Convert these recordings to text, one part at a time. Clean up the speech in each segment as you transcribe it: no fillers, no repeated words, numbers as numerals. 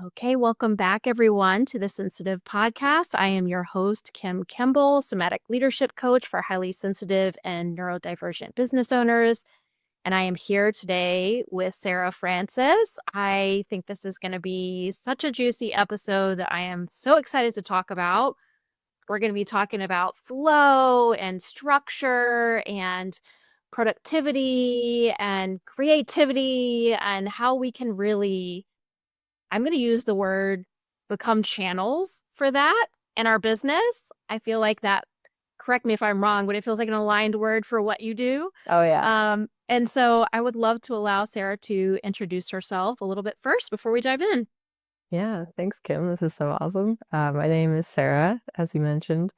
Okay, welcome back, everyone, to the Sensitive Podcast. I am your host, Kim Kimball, Somatic Leadership Coach for highly sensitive and neurodivergent business owners. And I am here today with Sarah Francis. I think this is going to be such a juicy episode that I am so excited to talk about. We're going to be talking about flow and structure and productivity and creativity and how we can really, I'm going to use the word, become channels for that in our business. I feel like that, correct me if I'm wrong, but it feels like an aligned word for what you do. Oh yeah. And so I would love to allow Sarah to introduce herself a little bit first before we dive in. Yeah. Thanks, Kim. This is so awesome. My name is Sarah, as you mentioned,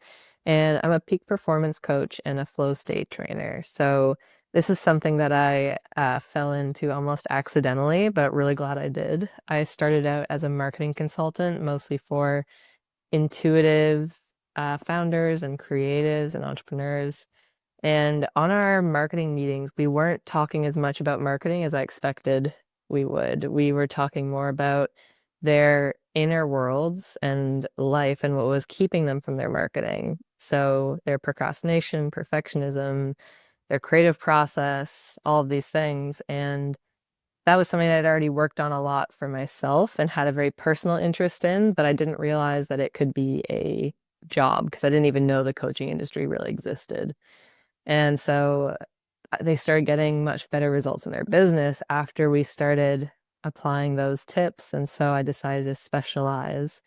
and I'm a peak performance coach and a flow state trainer. So this is something that I fell into almost accidentally, but really glad I did. I started out as a marketing consultant, mostly for intuitive founders and creatives and entrepreneurs. And on our marketing meetings, we weren't talking as much about marketing as I expected we would. We were talking more about their inner worlds and life and what was keeping them from their marketing. So their procrastination, perfectionism, their creative process, all of these things. And that was something I'd already worked on a lot for myself and had a very personal interest in, but I didn't realize that it could be a job because I didn't even know the coaching industry really existed. And so they started getting much better results in their business after we started applying those tips. And so I decided to specialize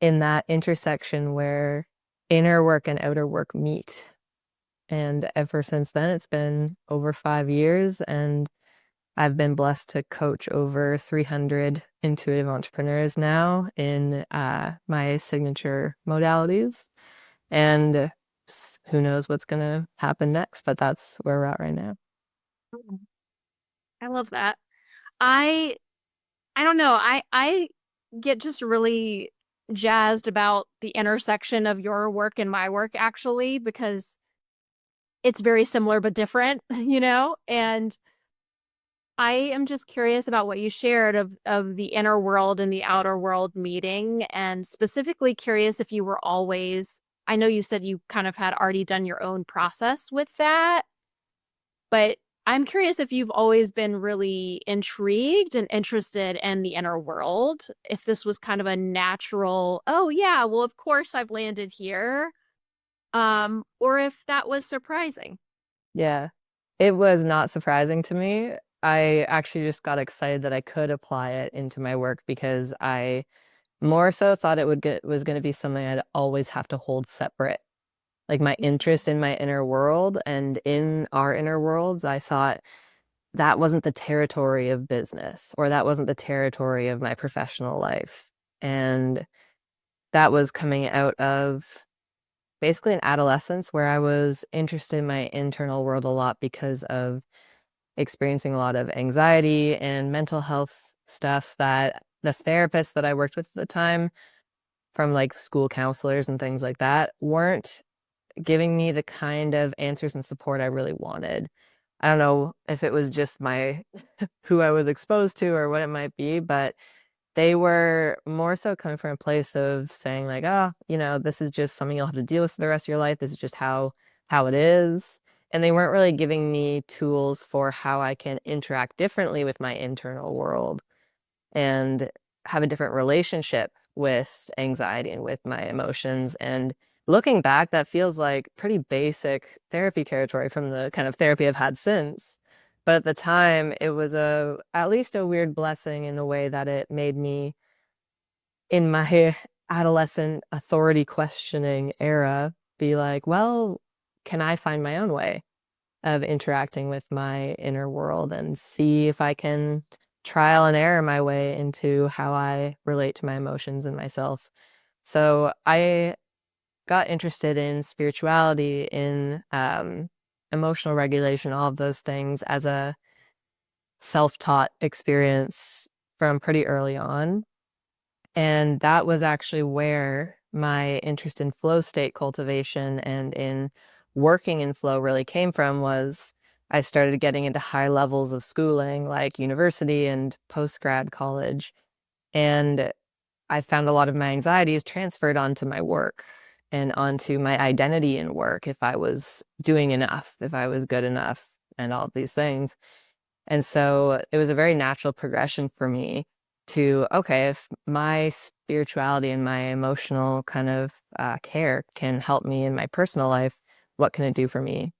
in that intersection where inner work and outer work meet. And ever since then, it's been over 5 years, and I've been blessed to coach over 300 intuitive entrepreneurs now in my signature modalities. And who knows what's going to happen next, but that's where we're at right now. I love that. I I don't know. I get just really jazzed about the intersection of your work and my work actually because it's very similar but different, And I am just curious about what you shared of the inner world and the outer world meeting, and specifically curious if you were always, I know you said you kind of had already done your own process with that, but I'm curious if you've always been really intrigued and interested in the inner world, if this was kind of a natural, oh yeah, well, of course I've landed here, or if that was surprising. Yeah, it was not surprising to me. I actually just got excited that I could apply it into my work because I more so thought it was going to be something I'd always have to hold separate. Like my interest in my inner world and in our inner worlds, I thought that wasn't the territory of business or that wasn't the territory of my professional life. And that was coming out of basically an adolescence where I was interested in my internal world a lot because of experiencing a lot of anxiety and mental health stuff that the therapists that I worked with at the time, from like school counselors and things like that, weren't giving me the kind of answers and support I really wanted. I don't know if it was just my who I was exposed to or what it might be, but they were more so coming from a place of saying like, oh, this is just something you'll have to deal with for the rest of your life. This is just how it is. And they weren't really giving me tools for how I can interact differently with my internal world and have a different relationship with anxiety and with my emotions. And looking back, that feels like pretty basic therapy territory from the kind of therapy I've had since. But at the time, it was at least a weird blessing in the way that it made me, in my adolescent authority questioning era, be like, well, can I find my own way of interacting with my inner world and see if I can trial and error my way into how I relate to my emotions and myself. So I got interested in spirituality, in emotional regulation, all of those things as a self-taught experience from pretty early on. And that was actually where my interest in flow state cultivation and in working in flow really came from. Was I started getting into high levels of schooling like university and post-grad college. And I found a lot of my anxieties transferred onto my work and onto my identity in work if I was doing enough, if I was good enough, and all of these things. And so it was a very natural progression for me to, okay, if my spirituality and my emotional kind of care can help me in my personal life, what can it do for me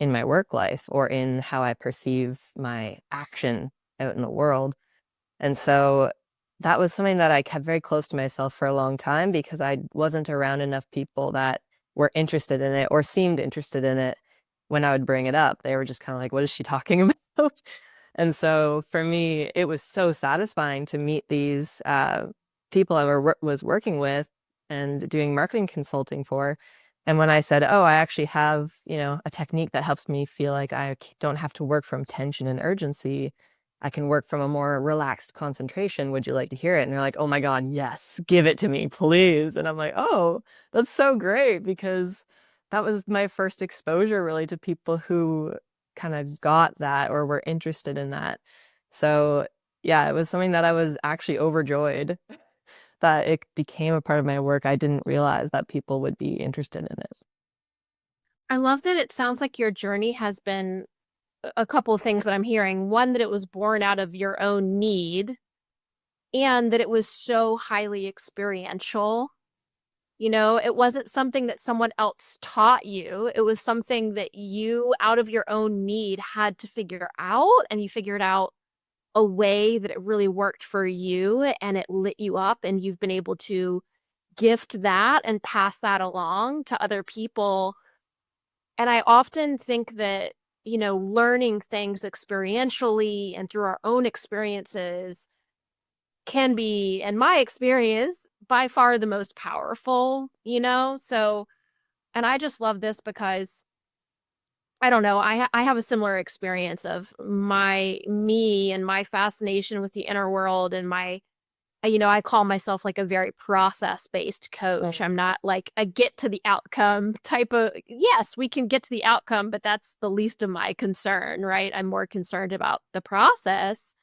in my work life or in how I perceive my action out in the world? And so that was something that I kept very close to myself for a long time because I wasn't around enough people that were interested in it or seemed interested in it when I would bring it up. They were just kind of like, what is she talking about? And so for me, it was so satisfying to meet these people was working with and doing marketing consulting for. And when I said, oh, I actually have, a technique that helps me feel like I don't have to work from tension and urgency, I can work from a more relaxed concentration. Would you like to hear it? And they're like, oh my God, yes, give it to me, please. And I'm like, oh, that's so great because that was my first exposure really to people who kind of got that or were interested in that. So yeah, it was something that I was actually overjoyed that it became a part of my work. I didn't realize that people would be interested in it. I love that it sounds like your journey has been a couple of things that I'm hearing. One, that it was born out of your own need, and that it was so highly experiential. It wasn't something that someone else taught you. It was something that you, out of your own need, had to figure out, and you figured out a way that it really worked for you and it lit you up, and you've been able to gift that and pass that along to other people. And I often think that, learning things experientially and through our own experiences can be, in my experience, by far the most powerful. So, and I just love this because I don't know, I have a similar experience of me and my fascination with the inner world and I call myself like a very process-based coach. Mm. I'm not like a get to the outcome type of, yes, we can get to the outcome, but that's the least of my concern, right? I'm more concerned about the process.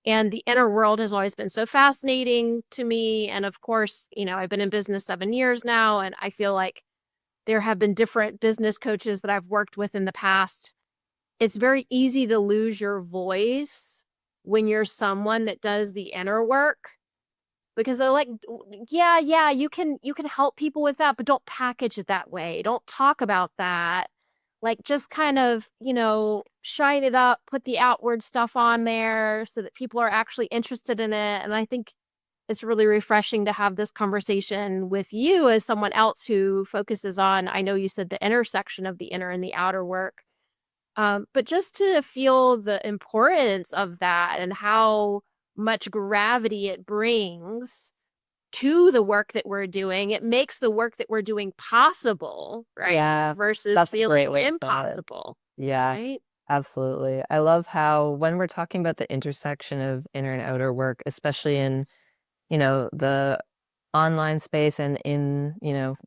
And the inner world has always been so fascinating to me. And of course, I've been in business 7 years now, and I feel like there have been different business coaches that I've worked with in the past. It's very easy to lose your voice when you're someone that does the inner work because they're like, yeah, you can help people with that, but don't package it that way. Don't talk about that. Like, just kind of, shine it up, put the outward stuff on there so that people are actually interested in it. And I think it's really refreshing to have this conversation with you as someone else who focuses on, I know you said the intersection of the inner and the outer work, but just to feel the importance of that and how much gravity it brings to the work that we're doing. It makes the work that we're doing possible, right? Yeah, Versus that's a feeling great way to put it. impossible, Yeah, right? absolutely. I love how when we're talking about the intersection of inner and outer work, especially in, the online space and in,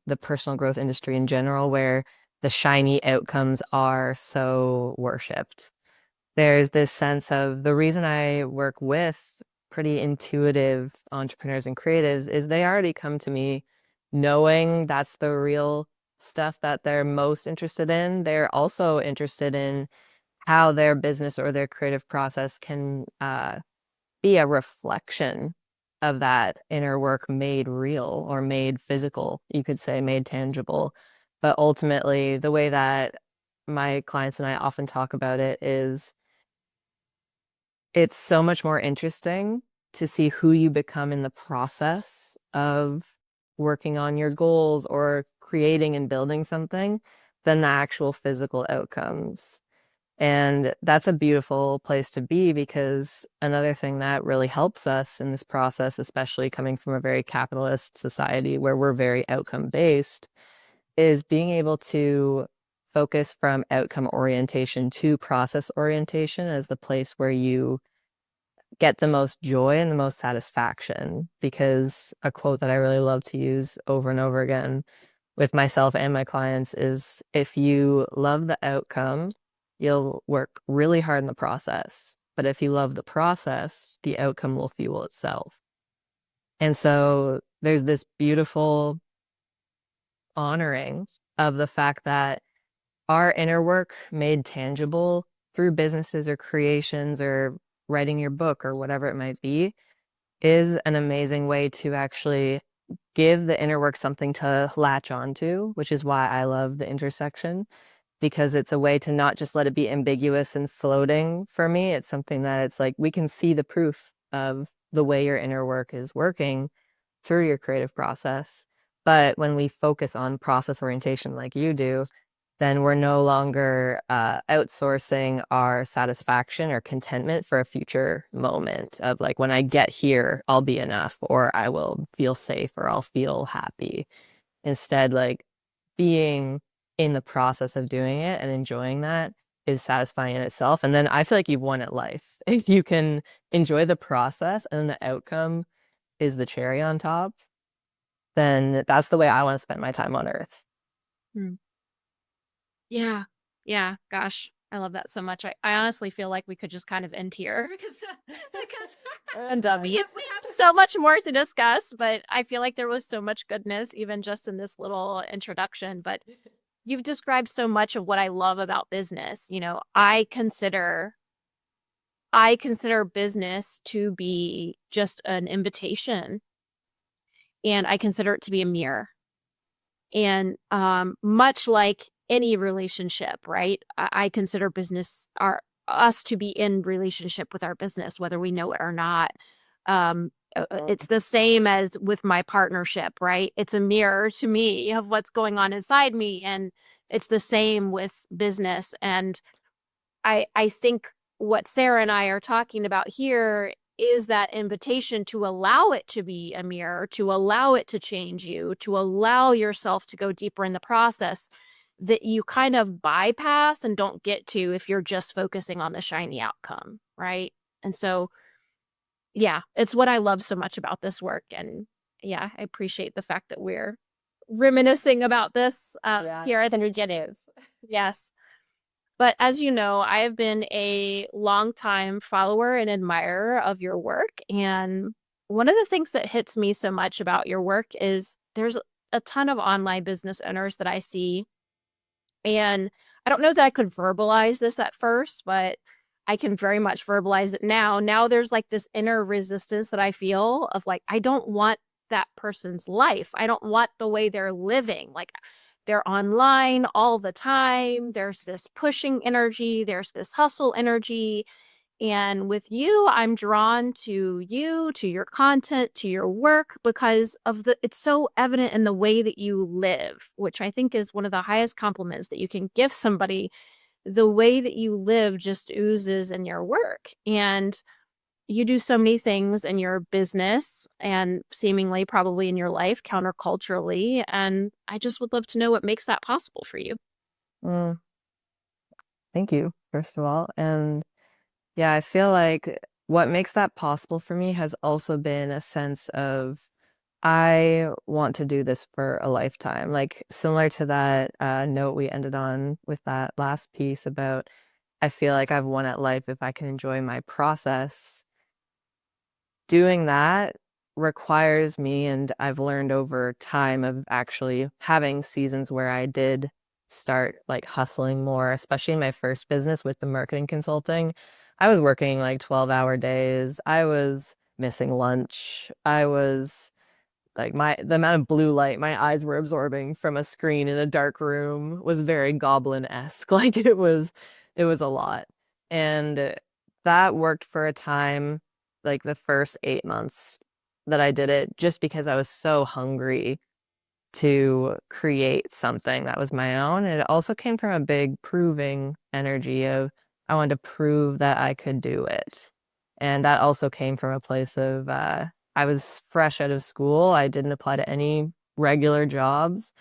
the personal growth industry in general, where the shiny outcomes are so worshipped. There's this sense of the reason I work with pretty intuitive entrepreneurs and creatives is they already come to me knowing that's the real stuff that they're most interested in. They're also interested in how their business or their creative process can be a reflection of that inner work made real or made physical, you could say, made tangible. But ultimately, the way that my clients and I often talk about it is it's so much more interesting to see who you become in the process of working on your goals or creating and building something than the actual physical outcomes. And that's a beautiful place to be because another thing that really helps us in this process, especially coming from a very capitalist society where we're very outcome based, is being able to focus from outcome orientation to process orientation as the place where you get the most joy and the most satisfaction. Because a quote that I really love to use over and over again with myself and my clients is if you love the outcome, you'll work really hard in the process. But if you love the process, the outcome will fuel itself. And so there's this beautiful honoring of the fact that our inner work made tangible through businesses or creations or writing your book or whatever it might be is an amazing way to actually give the inner work something to latch onto, which is why I love the intersection, because it's a way to not just let it be ambiguous and floating for me. It's something that it's like we can see the proof of the way your inner work is working through your creative process. But when we focus on process orientation like you do, then we're no longer outsourcing our satisfaction or contentment for a future moment of like, when I get here, I'll be enough, or I will feel safe, or I'll feel happy. Instead, like being in the process of doing it and enjoying that is satisfying in itself. And then I feel like you've won at life. If you can enjoy the process and the outcome is the cherry on top, then that's the way I want to spend my time on earth. Hmm. Yeah. Yeah. Gosh, I love that so much. I honestly feel like we could just kind of end here because and we have so much more to discuss, but I feel like there was so much goodness even just in this little introduction. But you've described so much of what I love about business. I consider business to be just an invitation, and I consider it to be a mirror. And much like any relationship, right? I consider business our us to be in relationship with our business, whether we know it or not. It's the same as with my partnership, right? It's a mirror to me of what's going on inside me, and it's the same with business. And I think what Sarah and I are talking about here is that invitation to allow it to be a mirror, to allow it to change you, to allow yourself to go deeper in the process that you kind of bypass and don't get to if you're just focusing on the shiny outcome, right? And so, yeah, it's what I love so much about this work. And yeah, I appreciate the fact that we're reminiscing about this here at the New News. Yes. But as you know, I have been a longtime follower and admirer of your work. And one of the things that hits me so much about your work is there's a ton of online business owners that I see. And I don't know that I could verbalize this at first, but I can very much verbalize it now. Now there's like this inner resistance that I feel of like, I don't want that person's life. I don't want the way they're living. Like they're online all the time. There's this pushing energy, there's this hustle energy. And with you, I'm drawn to you, to your content, to your work because of it's so evident in the way that you live, which I think is one of the highest compliments that you can give somebody. The way that you live just oozes in your work. And you do so many things in your business and seemingly probably in your life counterculturally. And I just would love to know what makes that possible for you. Mm, thank you, first of all. And yeah, I feel like what makes that possible for me has also been a sense of I want to do this for a lifetime. Like similar to that note we ended on with that last piece about I feel like I've won at life if I can enjoy my process. Doing that requires me, and I've learned over time of actually having seasons where I did start like hustling more, especially in my first business with the marketing consulting. I was working like 12-hour days. I was missing lunch. I was like the amount of blue light my eyes were absorbing from a screen in a dark room was very goblin-esque. Like it was a lot. And that worked for a time, like the first 8 months that I did it, just because I was so hungry to create something that was my own. And it also came from a big proving energy of I wanted to prove that I could do it. And that also came from a place of I was fresh out of school. I didn't apply to any regular jobs.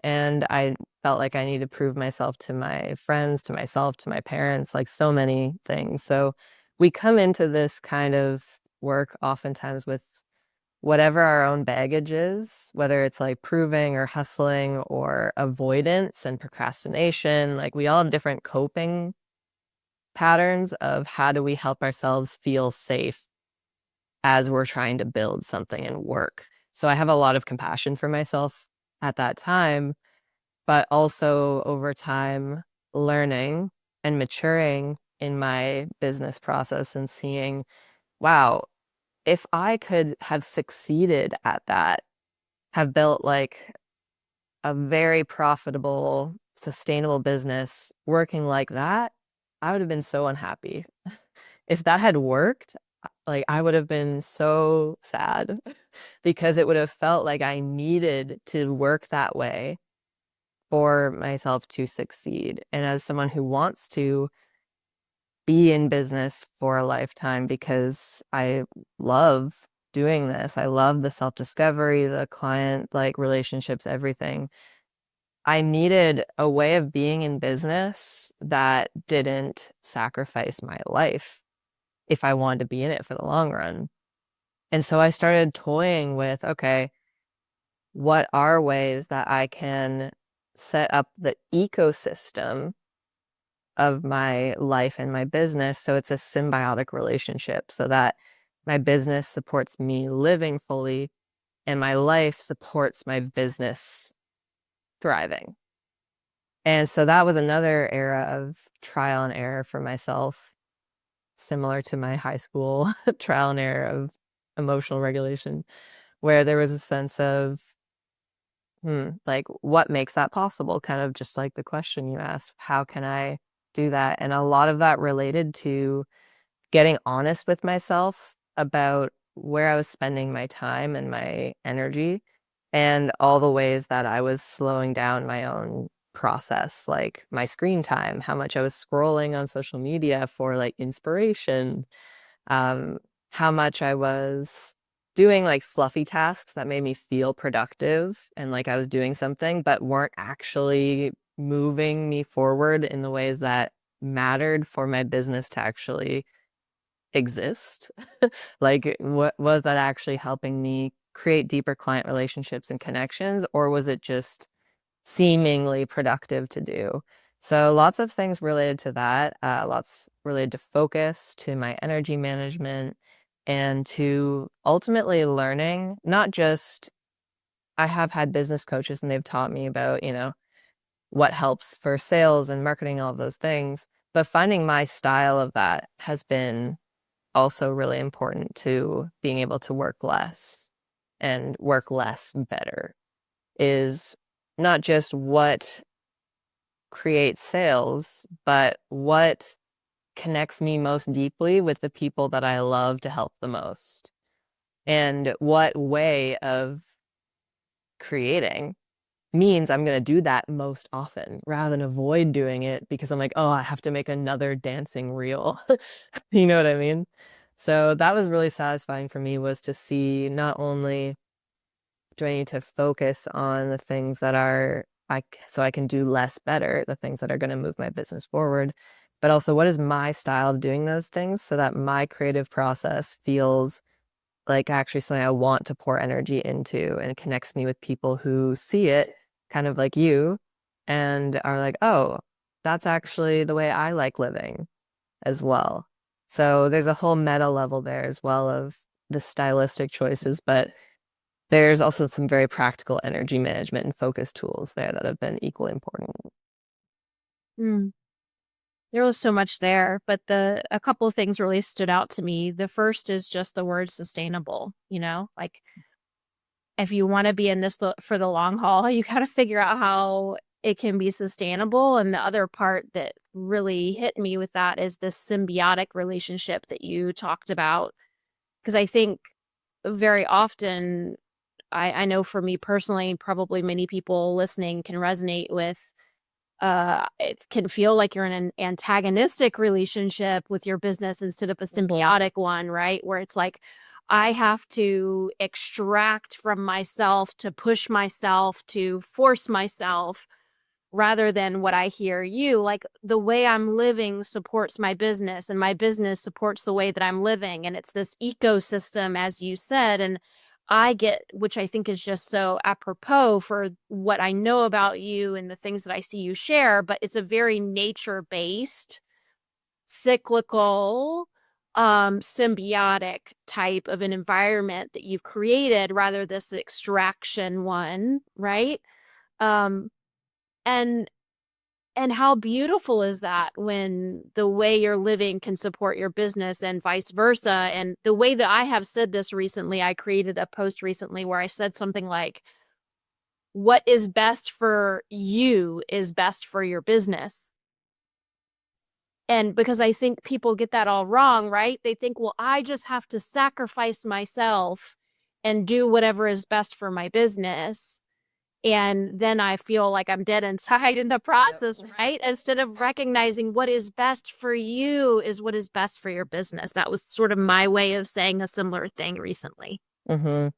And I felt like I needed to prove myself to my friends, to myself, to my parents, like so many things. So we come into this kind of work oftentimes with whatever our own baggage is, whether it's like proving or hustling or avoidance and procrastination, like we all have different coping patterns of how do we help ourselves feel safe as we're trying to build something and work. So I have a lot of compassion for myself at that time, but also over time, learning and maturing in my business process and seeing, wow, if I could have succeeded at that, have built like a very profitable, sustainable business working like that, I would have been so unhappy. If that had worked, like I would have been so sad because it would have felt like I needed to work that way for myself to succeed. And as someone who wants to be in business for a lifetime because I love doing this, I love the self-discovery, the client like relationships, everything. I needed a way of being in business that didn't sacrifice my life if I wanted to be in it for the long run. And so I started toying with, okay, what are ways that I can set up the ecosystem of my life and my business so it's a symbiotic relationship so that my business supports me living fully and my life supports my business thriving. And so that was another era of trial and error for myself, similar to my high school trial and error of emotional regulation, where there was a sense of, like, what makes that possible? Kind of just like the question you asked, how can I do that? And a lot of that related to getting honest with myself about where I was spending my time and my energy and all the ways that I was slowing down my own process, like my screen time, how much I was scrolling on social media for like inspiration, um, how much I was doing like fluffy tasks that made me feel productive and like I was doing something, but weren't actually moving me forward in the ways that mattered for my business to actually exist. Like, what was that actually helping me create deeper client relationships and connections, or was it just seemingly productive to do? So lots of things related to that, lots related to focus, to my energy management, and to ultimately learning, not just I have had business coaches and they've taught me about, what helps for sales and marketing, all of those things. But finding my style of that has been also really important to being able to work less and work less better is not just what creates sales, but what connects me most deeply with the people that I love to help the most. And what way of creating means I'm going to do that most often rather than avoid doing it because I'm like, oh, I have to make another dancing reel. You know what I mean? So that was really satisfying for me was to see not only do I need to focus on the things that are so I can do less better, the things that are going to move my business forward, but also what is my style of doing those things so that my creative process feels like actually something I want to pour energy into and connects me with people who see it kind of like you and are like, oh, that's actually the way I like living as well. So there's a whole meta level there as well of the stylistic choices, but there's also some very practical energy management and focus tools there that have been equally important. Mm. There was so much there, but a couple of things really stood out to me. The first is just the word sustainable, like if you want to be in this for the long haul, you got to figure out how it can be sustainable. And the other part that really hit me with that is this symbiotic relationship that you talked about. Because I think very often, I know for me personally, probably many people listening can resonate with it can feel like you're in an antagonistic relationship with your business instead of a symbiotic one, right? Where it's like I have to extract from myself to push myself to force myself rather than what I hear you like the way I'm living supports my business and my business supports the way that I'm living and it's this ecosystem as you said and I get which I think is just so apropos for what I know about you and the things that I see you share but it's a very nature based cyclical symbiotic type of an environment that you've created rather this extraction one, right? Um, and and how beautiful is that when the way you're living can support your business and vice versa. And the way that I have said this recently, I created a post recently where I said something like, what is best for you is best for your business. And because I think people get that all wrong, right? They think, well, I just have to sacrifice myself and do whatever is best for my business. And then I feel like I'm dead inside in the Yep. process, right? Instead of recognizing what is best for you is what is best for your business. That was sort of my way of saying a similar thing recently. Mm-hmm.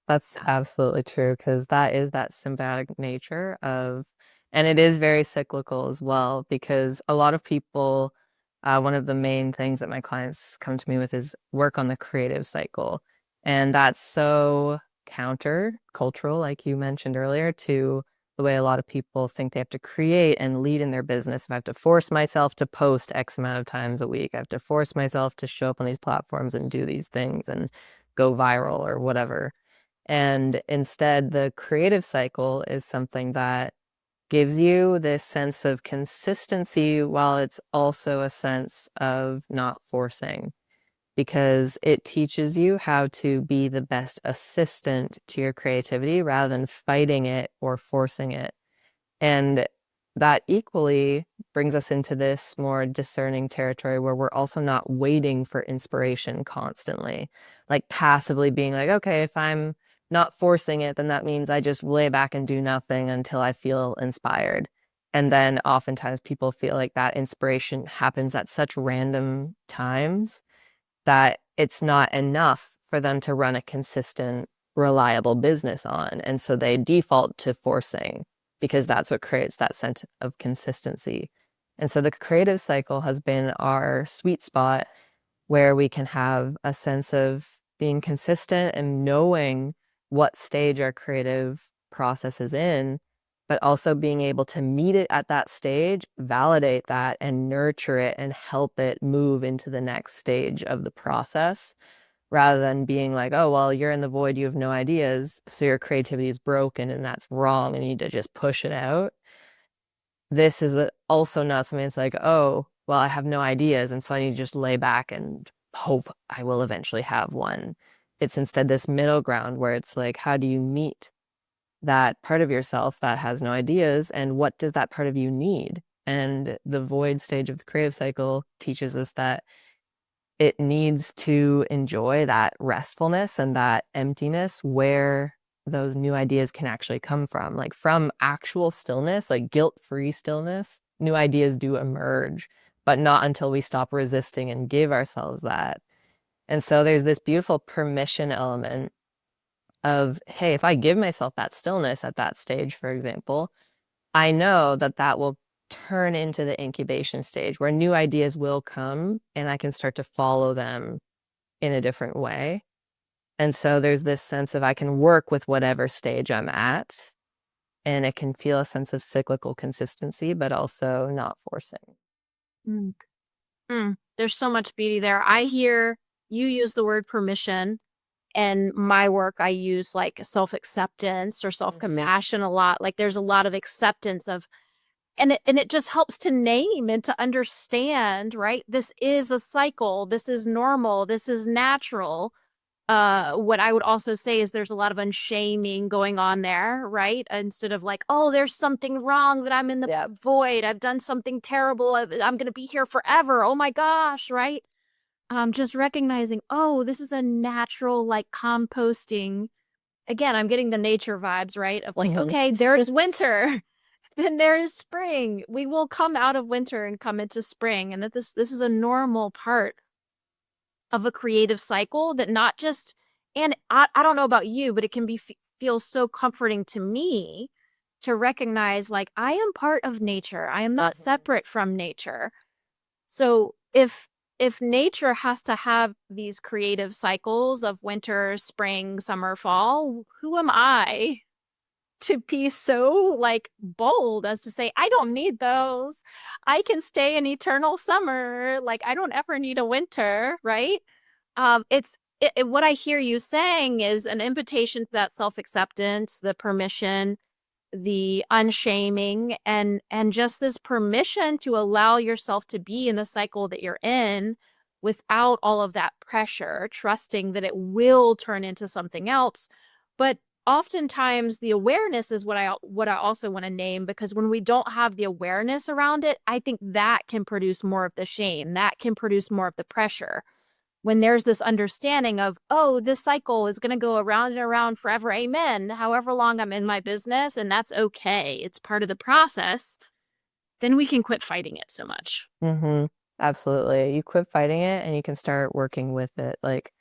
That's Yeah. absolutely true because that is that symbiotic nature of, and it is very cyclical as well because a lot of people, one of the main things that my clients come to me with is work on the creative cycle. And that's so counter cultural, like you mentioned earlier, to the way a lot of people think they have to create and lead in their business. If I have to force myself to post X amount of times a week, I have to force myself to show up on these platforms and do these things and go viral or whatever. And instead, the creative cycle is something that gives you this sense of consistency while it's also a sense of not forcing, because it teaches you how to be the best assistant to your creativity rather than fighting it or forcing it. And that equally brings us into this more discerning territory where we're also not waiting for inspiration constantly, like passively being like, okay, if I'm not forcing it, then that means I just lay back and do nothing until I feel inspired. And then oftentimes people feel like that inspiration happens at such random times that it's not enough for them to run a consistent, reliable business on. And so they default to forcing because that's what creates that sense of consistency. And so the creative cycle has been our sweet spot where we can have a sense of being consistent and knowing what stage our creative process is in, but also being able to meet it at that stage, validate that, and nurture it and help it move into the next stage of the process rather than being like, oh, well, you're in the void, you have no ideas, so your creativity is broken and that's wrong and you need to just push it out. This is also not something that's like, oh, well, I have no ideas, and so I need to just lay back and hope I will eventually have one. It's instead this middle ground where it's like, how do you meet that part of yourself that has no ideas, and what does that part of you need? And the void stage of the creative cycle teaches us that it needs to enjoy that restfulness and that emptiness where those new ideas can actually come from. Like from actual stillness, like guilt-free stillness, new ideas do emerge, but not until we stop resisting and give ourselves that. And so there's this beautiful permission element of, hey, if I give myself that stillness at that stage, for example, I know that that will turn into the incubation stage where new ideas will come and I can start to follow them in a different way. And so there's this sense of I can work with whatever stage I'm at, and it can feel a sense of cyclical consistency, but also not forcing. Mm. Mm. There's so much beauty there. I hear you use the word permission. And my work, I use like self-acceptance or Mhm. self-compassion a lot. Like there's a lot of acceptance of, and it just helps to name and to understand, right? This is a cycle. This is normal. This is natural. What I would also say is there's a lot of unshaming going on there, right? Instead of like, oh, there's something wrong that I'm in the Yeah. void. I've done something terrible. I'm going to be here forever. Oh my gosh, right? Just recognizing, oh, this is a natural like composting. Again, I'm getting the nature vibes, right? Of like, Mhm. okay, there's winter, then there is spring. We will come out of winter and come into spring, and that this is a normal part of a creative cycle that not just, and I don't know about you, but it can be feel so comforting to me to recognize like I am part of nature. I am not Mhm. separate from nature. So if nature has to have these creative cycles of winter, spring, summer, fall, who am I to be so like bold as to say, I don't need those. I can stay in eternal summer. Like I don't ever need a winter, right? What I hear you saying is an invitation to that self-acceptance, the permission, the unshaming, and just this permission to allow yourself to be in the cycle that you're in without all of that pressure, trusting that it will turn into something else. But oftentimes the awareness is what I also want to name, because when we don't have the awareness around it, I think that can produce more of the shame, that can produce more of the pressure. When there's this understanding of, oh, this cycle is going to go around and around forever, amen, however long I'm in my business, and that's okay, it's part of the process, then we can quit fighting it so much. Mm-hmm. Absolutely. You quit fighting it and you can start working with it. Like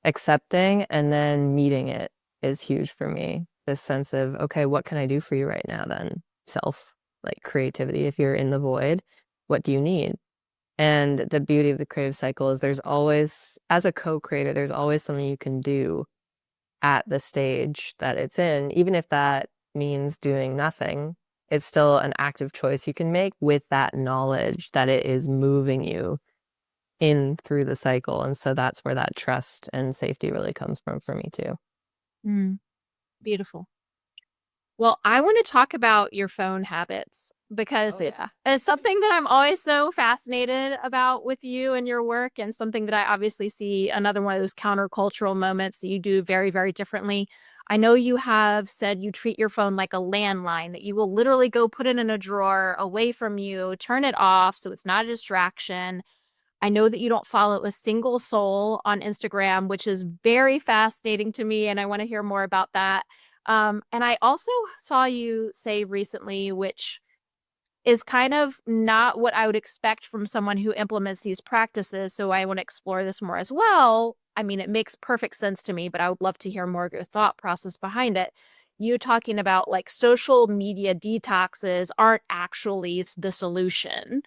accepting and then meeting it is huge for me. This sense of, okay, what can I do for you right now then? Self, like creativity. If you're in the void, what do you need? And the beauty of the creative cycle is there's always, as a co-creator, there's always something you can do at the stage that it's in, even if that means doing nothing. It's still an active choice you can make with that knowledge that it is moving you in through the cycle. And so that's where that trust and safety really comes from for me too. Mm, beautiful. Well, I want to talk about your phone habits because Oh yeah. it's something that I'm always so fascinated about with you and your work, and something that I obviously see another one of those countercultural moments that you do very, very differently. I know you have said you treat your phone like a landline, that you will literally go put it in a drawer away from you, turn it off so it's not a distraction. I know that you don't follow a single soul on Instagram, which is very fascinating to me, and I want to hear more about that. And I also saw you say recently, which is kind of not what I would expect from someone who implements these practices. So I want to explore this more as well. I mean, it makes perfect sense to me, but I would love to hear more of your thought process behind it. You talking about like social media detoxes aren't actually the solution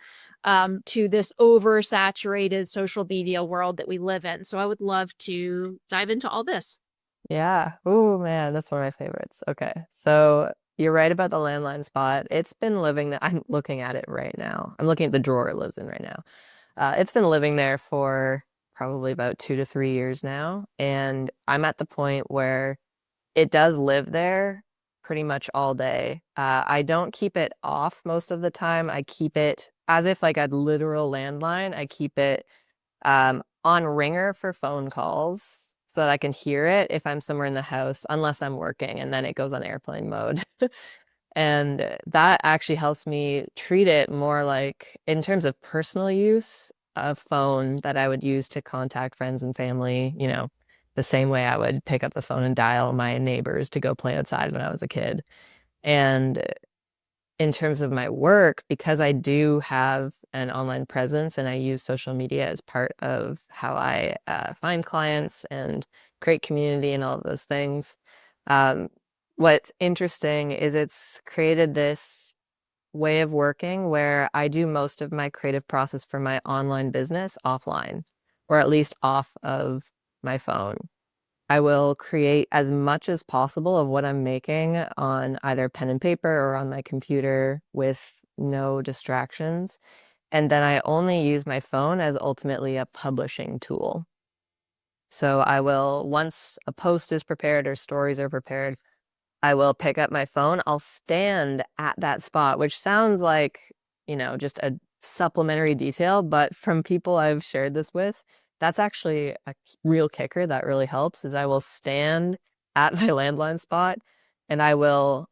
to this oversaturated social media world that we live in. So I would love to dive into all this. Yeah. Oh man, that's one of my favorites. Okay. So you're right about the landline spot. It's been living there. I'm looking at it right now. I'm looking at the drawer it lives in right now. It's been living there for probably about 2 to 3 years now. And I'm at the point where it does live there pretty much all day. I don't keep it off most of the time. I keep it as if like a literal landline. I keep it on ringer for phone calls so that I can hear it if I'm somewhere in the house, unless I'm working, and then it goes on airplane mode. And that actually helps me treat it more like, in terms of personal use, a phone that I would use to contact friends and family, the same way I would pick up the phone and dial my neighbors to go play outside when I was a kid. And in terms of my work, because I do have an online presence and I use social media as part of how I find clients and create community and all of those things. Um, what's interesting is it's created this way of working where I do most of my creative process for my online business offline, or at least off of my phone. I will create as much as possible of what I'm making on either pen and paper or on my computer with no distractions. And then I only use my phone as ultimately a publishing tool. So I will, once a post is prepared or stories are prepared, I will pick up my phone. I'll stand at that spot, which sounds like, just a supplementary detail, but from people I've shared this with, that's actually a real kicker that really helps is I will stand at my landline spot and I will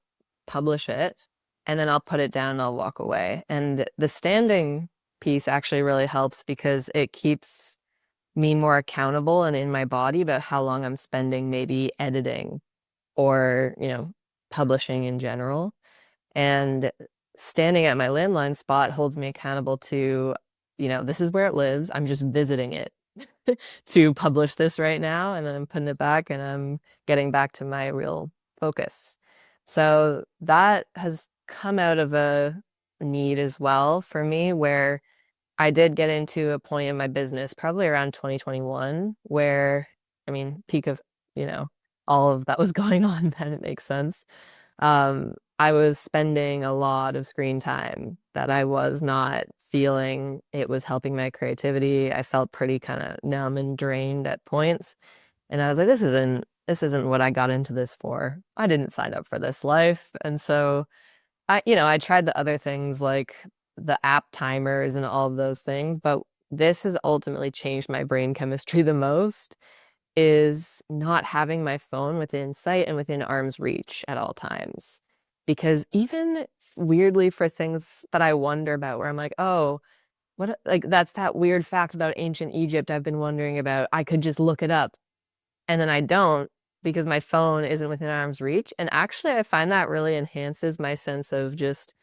publish it and then I'll put it down and I'll walk away. And the standing piece actually really helps because it keeps me more accountable and in my body about how long I'm spending maybe editing or, publishing in general. And standing at my landline spot holds me accountable to, this is where it lives. I'm just visiting it to publish this right now. And then I'm putting it back and I'm getting back to my real focus. So that has come out of a need as well for me, where I did get into a point in my business probably around 2021 where, I mean, peak of, you know, all of that was going on then, it makes sense. I was spending a lot of screen time that I was not feeling it was helping my creativity. I felt pretty kind of numb and drained at points. And I was like, this isn't what I got into this for. I didn't sign up for this life. And so I tried the other things like the app timers and all of those things, but this has ultimately changed my brain chemistry the most is not having my phone within sight and within arm's reach at all times. Because even weirdly for things that I wonder about where I'm like, oh, what like that's that weird fact about ancient Egypt I've been wondering about. I could just look it up and then I don't because my phone isn't within arm's reach. And actually I find that really enhances my sense of just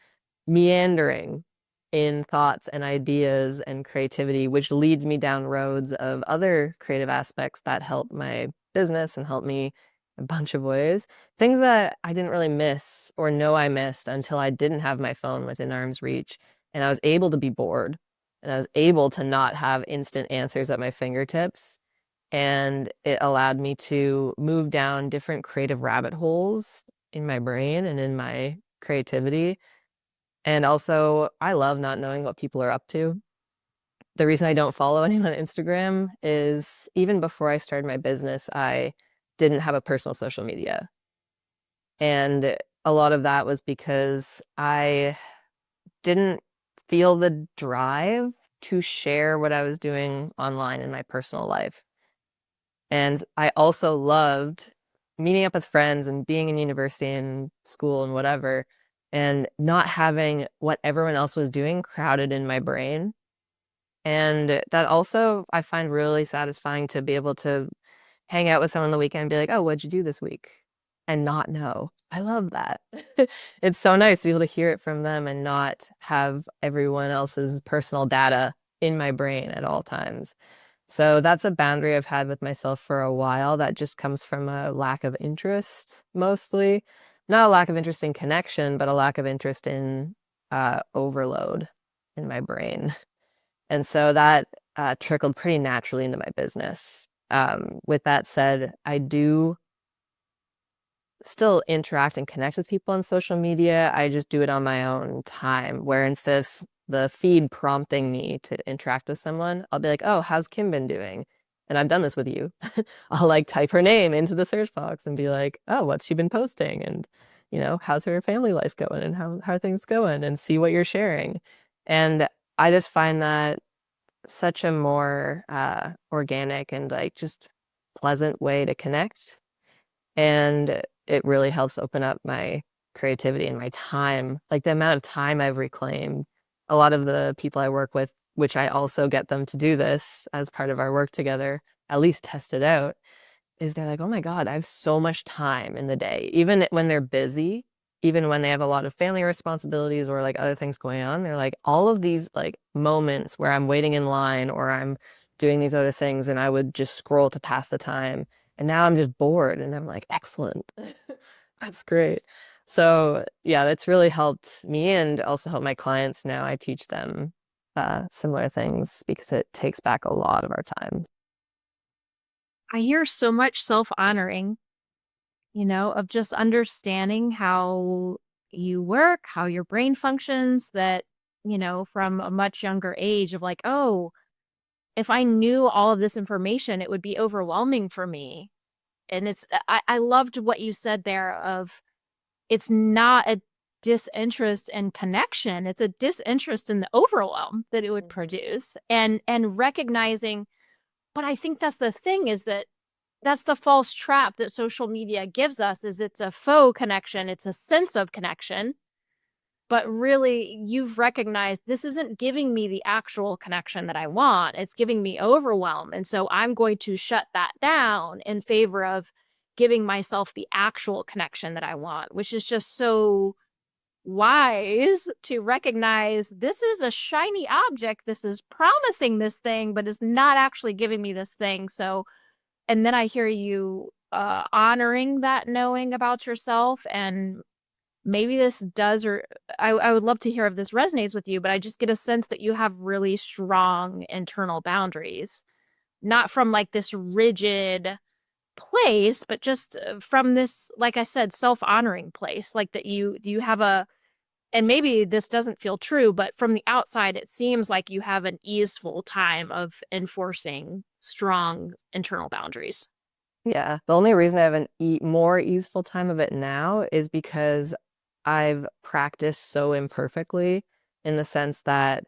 meandering in thoughts and ideas and creativity, which leads me down roads of other creative aspects that help my business and help me a bunch of ways. Things that I didn't really miss or know I missed until I didn't have my phone within arm's reach. And I was able to be bored and I was able to not have instant answers at my fingertips. And it allowed me to move down different creative rabbit holes in my brain and in my creativity and also, I love not knowing what people are up to. The reason I don't follow anyone on Instagram is even before I started my business, I didn't have a personal social media. And a lot of that was because I didn't feel the drive to share what I was doing online in my personal life. And I also loved meeting up with friends and being in university and school and whatever, and not having what everyone else was doing crowded in my brain. And that also I find really satisfying to be able to hang out with someone on the weekend and be like, oh, what'd you do this week? And not know. I love that. It's so nice to be able to hear it from them and not have everyone else's personal data in my brain at all times. So that's a boundary I've had with myself for a while that just comes from a lack of interest, mostly. Not a lack of interest in connection, but a lack of interest in overload in my brain. And so that trickled pretty naturally into my business. With that said, I do still interact and connect with people on social media. I just do it on my own time, where instead of the feed prompting me to interact with someone, I'll be like, oh, how's Kim been doing? And I've done this with you. I'll like type her name into the search box and be like, oh, what's she been posting? And, how's her family life going and how are things going and see what you're sharing. And I just find that such a more organic and like just pleasant way to connect. And it really helps open up my creativity and my time, like the amount of time I've reclaimed. A lot of the people I work with, which I also get them to do this as part of our work together, at least test it out, is they're like, oh my God, I have so much time in the day. Even when they're busy, even when they have a lot of family responsibilities or like other things going on, they're like, all of these like moments where I'm waiting in line or I'm doing these other things and I would just scroll to pass the time. And now I'm just bored and I'm like, excellent. That's great. So yeah, that's really helped me and also helped my clients now. I teach them similar things because it takes back a lot of our time. I hear so much self-honoring, of just understanding how you work, how your brain functions, that, from a much younger age of like, oh, if I knew all of this information, it would be overwhelming for me. And I loved what you said there of it's not a disinterest in connection, it's a disinterest in the overwhelm that it would Mhm. produce. And recognizing, but I think that's the thing is that that's the false trap that social media gives us is it's a faux connection, it's a sense of connection, but really you've recognized this isn't giving me the actual connection that I want. It's giving me overwhelm. And so I'm going to shut that down in favor of giving myself the actual connection that I want, which is just so wise to recognize this is a shiny object. This is promising this thing, but it's not actually giving me this thing. So, and then I hear you honoring that knowing about yourself, and maybe this does, or I would love to hear if this resonates with you, but I just get a sense that you have really strong internal boundaries, not from like this rigid, place, but just from this, like I said, self-honoring place, like that you have a, and maybe this doesn't feel true, but from the outside, it seems like you have an easeful time of enforcing strong internal boundaries. Yeah. The only reason I have an e more easeful time of it now is because I've practiced so imperfectly in the sense that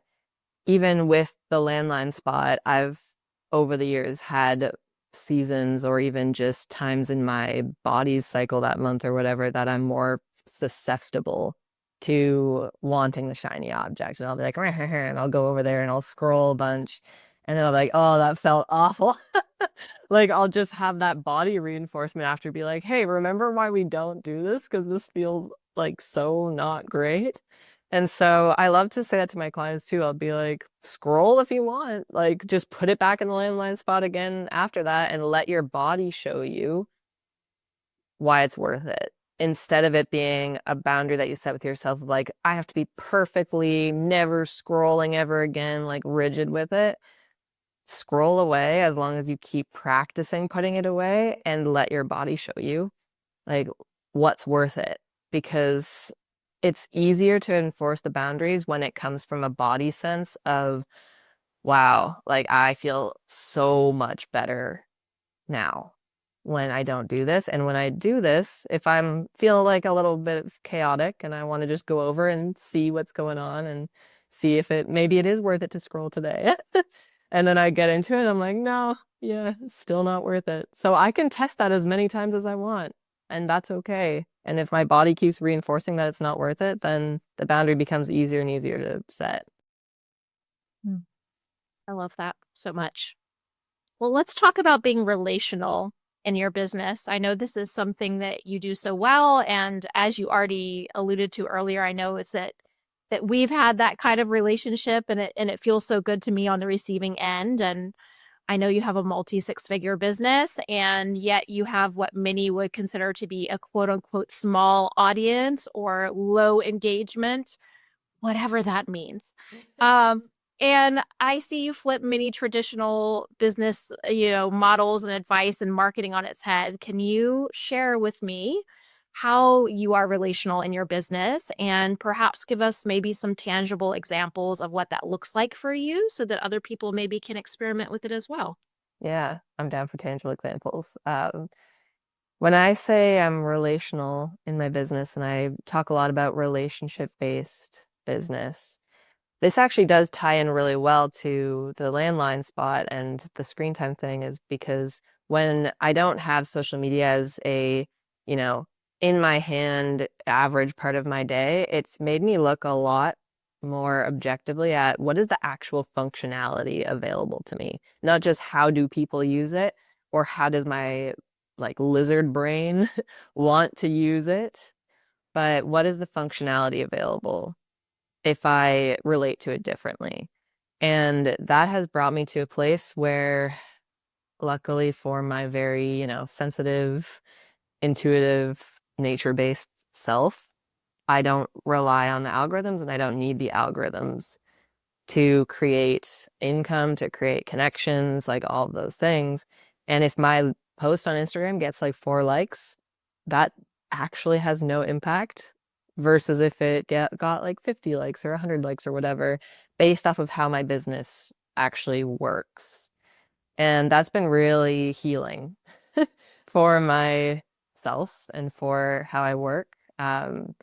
even with the landline spot, I've over the years had seasons or even just times in my body's cycle that month or whatever that I'm more susceptible to wanting the shiny object. And I'll be like, and I'll go over there and I'll scroll a bunch. And then I'll be like, oh, that felt awful. Like I'll just have that body reinforcement after be like, hey, remember why we don't do this? Because this feels like so not great. And so I love to say that to my clients too. I'll be like, scroll if you want, like just put it back in the landline spot again after that and let your body show you why it's worth it. Instead of it being a boundary that you set with yourself, of like, I have to be perfectly never scrolling ever again, like rigid with it. Scroll away as long as you keep practicing putting it away and let your body show you like what's worth it because it's easier to enforce the boundaries when it comes from a body sense of wow, like I feel so much better now when I don't do this. And when I do this, if I'm feel like a little bit chaotic and I want to just go over and see what's going on and see if it maybe it is worth it to scroll today. And then I get into it, I'm like, no, yeah, it's still not worth it. So I can test that as many times as I want, and that's okay. And if my body keeps reinforcing that it's not worth it, then the boundary becomes easier and easier to set. Mm. I love that so much. Well, let's talk about being relational in your business. I know this is something that you do so well, and as you already alluded to earlier, I know it's that we've had that kind of relationship, and it feels so good to me on the receiving end. And I know you have a multi six-figure business, and yet you have what many would consider to be a quote unquote small audience or low engagement, whatever that means. Um, and I see you flip many traditional business, models and advice and marketing on its head. Can you share with me how you are relational in your business and perhaps give us maybe some tangible examples of what that looks like for you so that other people maybe can experiment with it as well? Yeah, I'm down for tangible examples. When I say I'm relational in my business and I talk a lot about relationship-based business, this actually does tie in really well to the landline spot and the screen time thing is because when I don't have social media as a, you know, in my hand average part of my day, it's made me look a lot more objectively at what is the actual functionality available to me, not just how do people use it or how does my like lizard brain want to use it, but what is the functionality available if I relate to it differently. And that has brought me to a place where, luckily for my very, sensitive, intuitive, nature-based self, I don't rely on the algorithms and I don't need the algorithms to create income, to create connections, like all of those things. And if my post on Instagram gets like 4 likes, that actually has no impact versus if it got like 50 likes or 100 likes or whatever, based off of how my business actually works. And that's been really healing for myself and for how I work. When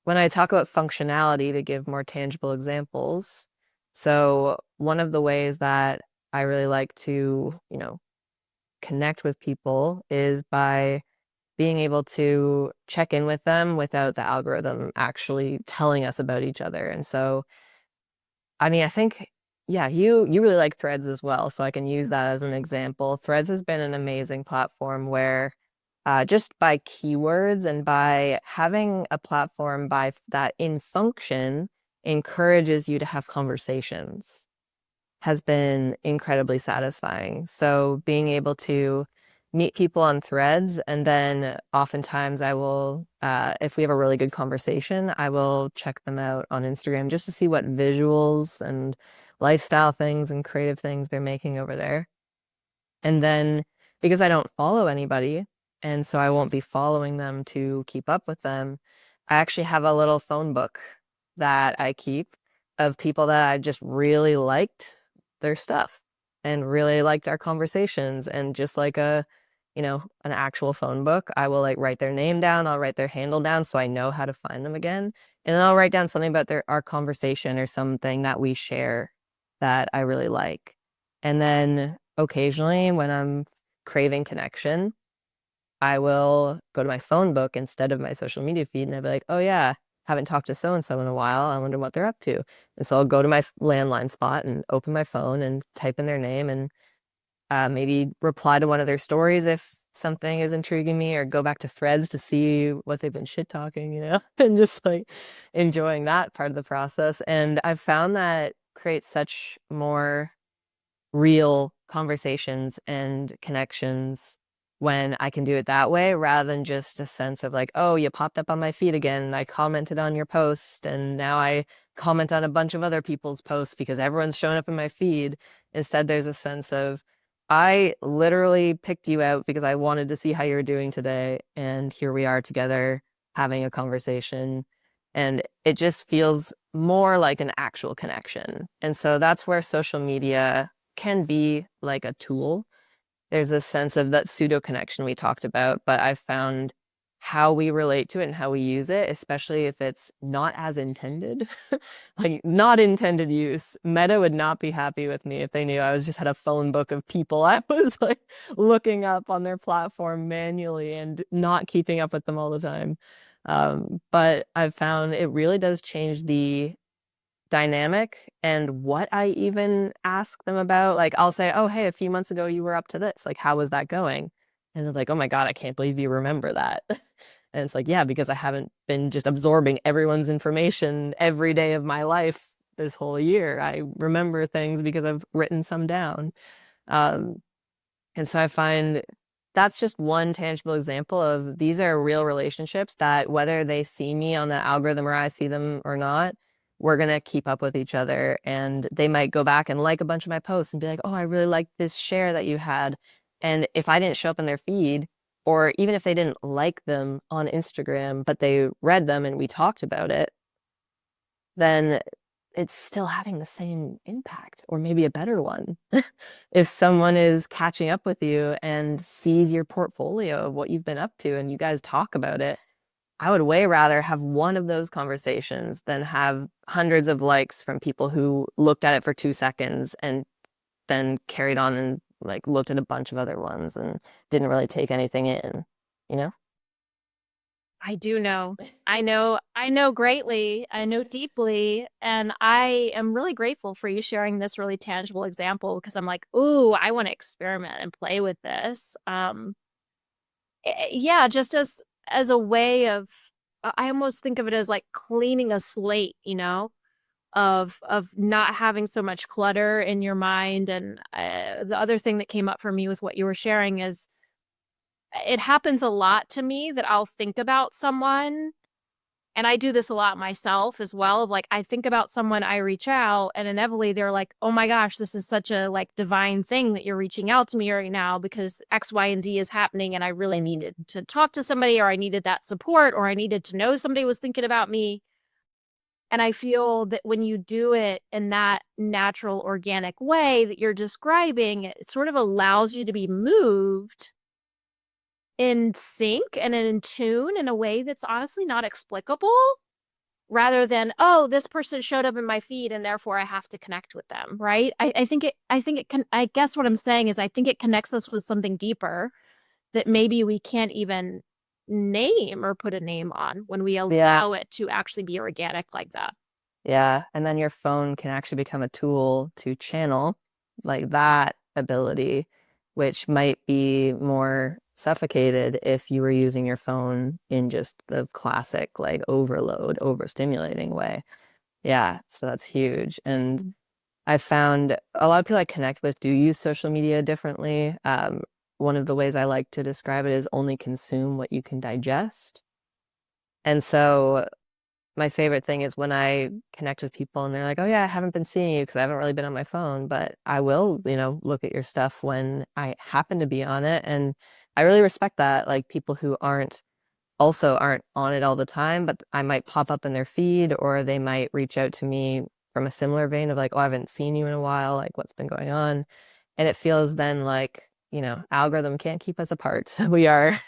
I talk about functionality to give more tangible examples, so one of the ways that I really like to, connect with people is by being able to check in with them without the algorithm actually telling us about each other. And so, I mean, I think, yeah, you really like Threads as well, so I can use that as an example. Threads has been an amazing platform where just by keywords and by having a platform by that in function encourages you to have conversations has been incredibly satisfying. So being able to meet people on Threads and then oftentimes I will, if we have a really good conversation, I will check them out on Instagram just to see what visuals and lifestyle things and creative things they're making over there. And then because I don't follow anybody, and so I won't be following them to keep up with them. I actually have a little phone book that I keep of people that I just really liked their stuff and really liked our conversations. And just like an actual phone book, I will like write their name down, I'll write their handle down so I know how to find them again. And then I'll write down something about our conversation or something that we share that I really like. And then occasionally when I'm craving connection, I will go to my phone book instead of my social media feed and I'll be like, oh yeah, haven't talked to so and so in a while. I wonder what they're up to. And so I'll go to my landline spot and open my phone and type in their name and maybe reply to one of their stories if something is intriguing me, or go back to threads to see what they've been shit talking, and just like enjoying that part of the process. And I've found that creates such more real conversations and connections when I can do it that way rather than just a sense of like, oh, you popped up on my feed again and I commented on your post and now I comment on a bunch of other people's posts because everyone's showing up in my feed. Instead, there's a sense of I literally picked you out because I wanted to see how you're doing today, and here we are together having a conversation. And it just feels more like an actual connection. And so that's where social media can be like a tool. There's this sense of that pseudo connection we talked about, but I've found how we relate to it and how we use it, especially if it's not as intended, like not intended use. Meta would not be happy with me if they knew I was just had a phone book of people I was like looking up on their platform manually and not keeping up with them all the time. But I've found it really does change the dynamic and what I even ask them about. Like I'll say, "Oh, hey, a few months ago you were up to this. Like, how was that going?" And they're like, "Oh my God, I can't believe you remember that." And it's like, yeah, because I haven't been just absorbing everyone's information every day of my life this whole year. I remember things because I've written some down. Um, and so I find that's just one tangible example of these are real relationships that whether they see me on the algorithm or I see them or not, we're gonna keep up with each other. And they might go back and like a bunch of my posts and be like, oh, I really like this share that you had. And if I didn't show up in their feed, or even if they didn't like them on Instagram, but they read them and we talked about it, then it's still having the same impact or maybe a better one. If someone is catching up with you and sees your portfolio of what you've been up to and you guys talk about it, I would way rather have one of those conversations than have hundreds of likes from people who looked at it for 2 seconds and then carried on and like looked at a bunch of other ones and didn't really take anything in, you know? I do know. I know greatly. I know deeply. And I am really grateful for you sharing this really tangible example because I'm like, ooh, I want to experiment and play with this. Yeah, just as a way of I almost think of it as like cleaning a slate, of not having so much clutter in your mind. And the other thing that came up for me with what you were sharing is it happens a lot to me that I'll think about someone, and I do this a lot myself as well. Of like, I think about someone, I reach out, and inevitably they're like, "Oh my gosh, this is such a like divine thing that you're reaching out to me right now because X, Y, and Z is happening, and I really needed to talk to somebody, or I needed that support, or I needed to know somebody was thinking about me." And I feel that when you do it in that natural, organic way that you're describing, it sort of allows you to be moved in sync and in tune in a way that's honestly not explicable, rather than, oh, this person showed up in my feed and therefore I have to connect with them, right? I think it can, I guess what I'm saying is I think it connects us with something deeper that maybe we can't even name or put a name on when we Yeah. allow it to actually be organic like that. Yeah. And then your phone can actually become a tool to channel like that ability, which might be more suffocated if you were using your phone in just the classic like overload, overstimulating way. Yeah. So that's huge. And I found a lot of people I connect with do use social media differently. One of the ways I like to describe it is only consume what you can digest. And so my favorite thing is when I connect with people and they're like, "Oh yeah, I haven't been seeing you because I haven't really been on my phone, but I will, look at your stuff when I happen to be on it." And I really respect that. Like people who aren't on it all the time, but I might pop up in their feed or they might reach out to me from a similar vein of like, "Oh, I haven't seen you in a while. Like what's been going on?" And it feels then like, algorithm can't keep us apart. We are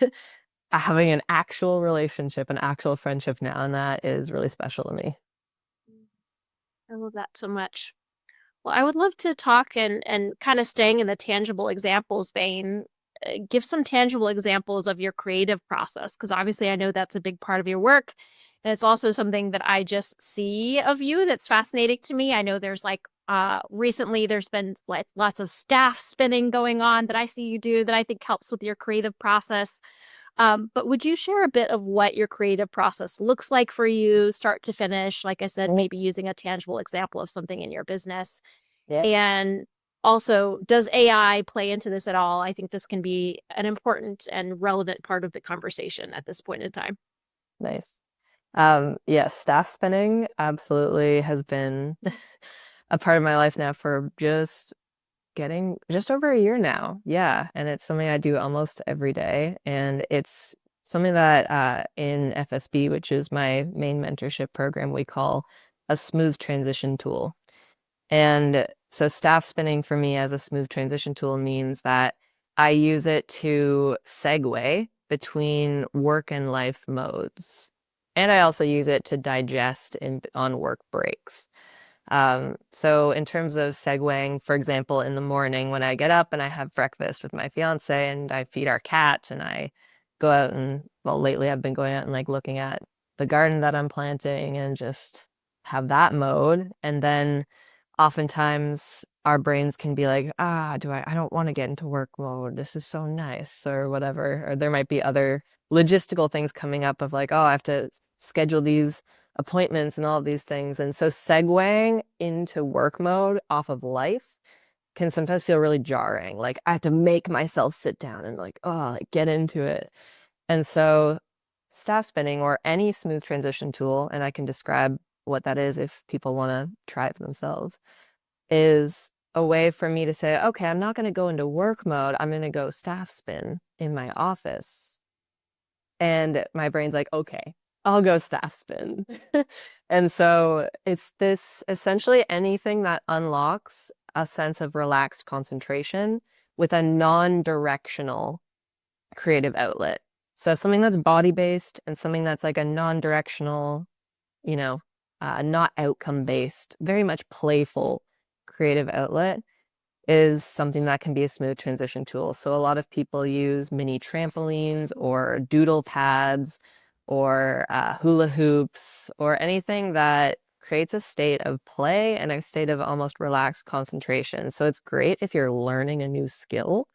having an actual relationship, an actual friendship now, and that is really special to me. I love that so much. Well, I would love to talk and kind of staying in the tangible examples vein, give some tangible examples of your creative process, because obviously I know that's a big part of your work. And it's also something that I just see of you that's fascinating to me. I know there's like recently there's been like lots of staff spinning going on that I see you do that I think helps with your creative process. But would you share a bit of what your creative process looks like for you, start to finish? Like I said, maybe using a tangible example of something in your business. Yeah. And also, does AI play into this at all? I think this can be an important and relevant part of the conversation at this point in time. Nice. Yes, staff spinning absolutely has been a part of my life now for just over a year now. Yeah. And it's something I do almost every day. And it's something that in FSB, which is my main mentorship program, we call a smooth transition tool. And so staff spinning for me as a smooth transition tool means that I use it to segue between work and life modes. And I also use it to digest on work breaks. So in terms of segueing, for example, in the morning when I get up and I have breakfast with my fiance and I feed our cat and I go out and, well, lately I've been going out and like looking at the garden that I'm planting and just have that mode. And then oftentimes our brains can be like, I don't want to get into work mode. This is so nice or whatever. Or there might be other logistical things coming up of like, oh, I have to schedule these appointments and all of these things. And so segueing into work mode off of life can sometimes feel really jarring. Like I have to make myself sit down and like get into it. And so staff spinning or any smooth transition tool, and I can describe what that is if people want to try it for themselves, is a way for me to say, okay, I'm not going to go into work mode. I'm going to go staff spin in my office. And my brain's like, okay, I'll go staff spin. And so it's this essentially anything that unlocks a sense of relaxed concentration with a non-directional creative outlet. So something that's body-based and something that's like a non-directional, you know, not outcome-based, very much playful creative outlet is something that can be a smooth transition tool. So a lot of people use mini trampolines or doodle pads or hula hoops or anything that creates a state of play and a state of almost relaxed concentration. So it's great if you're learning a new skill,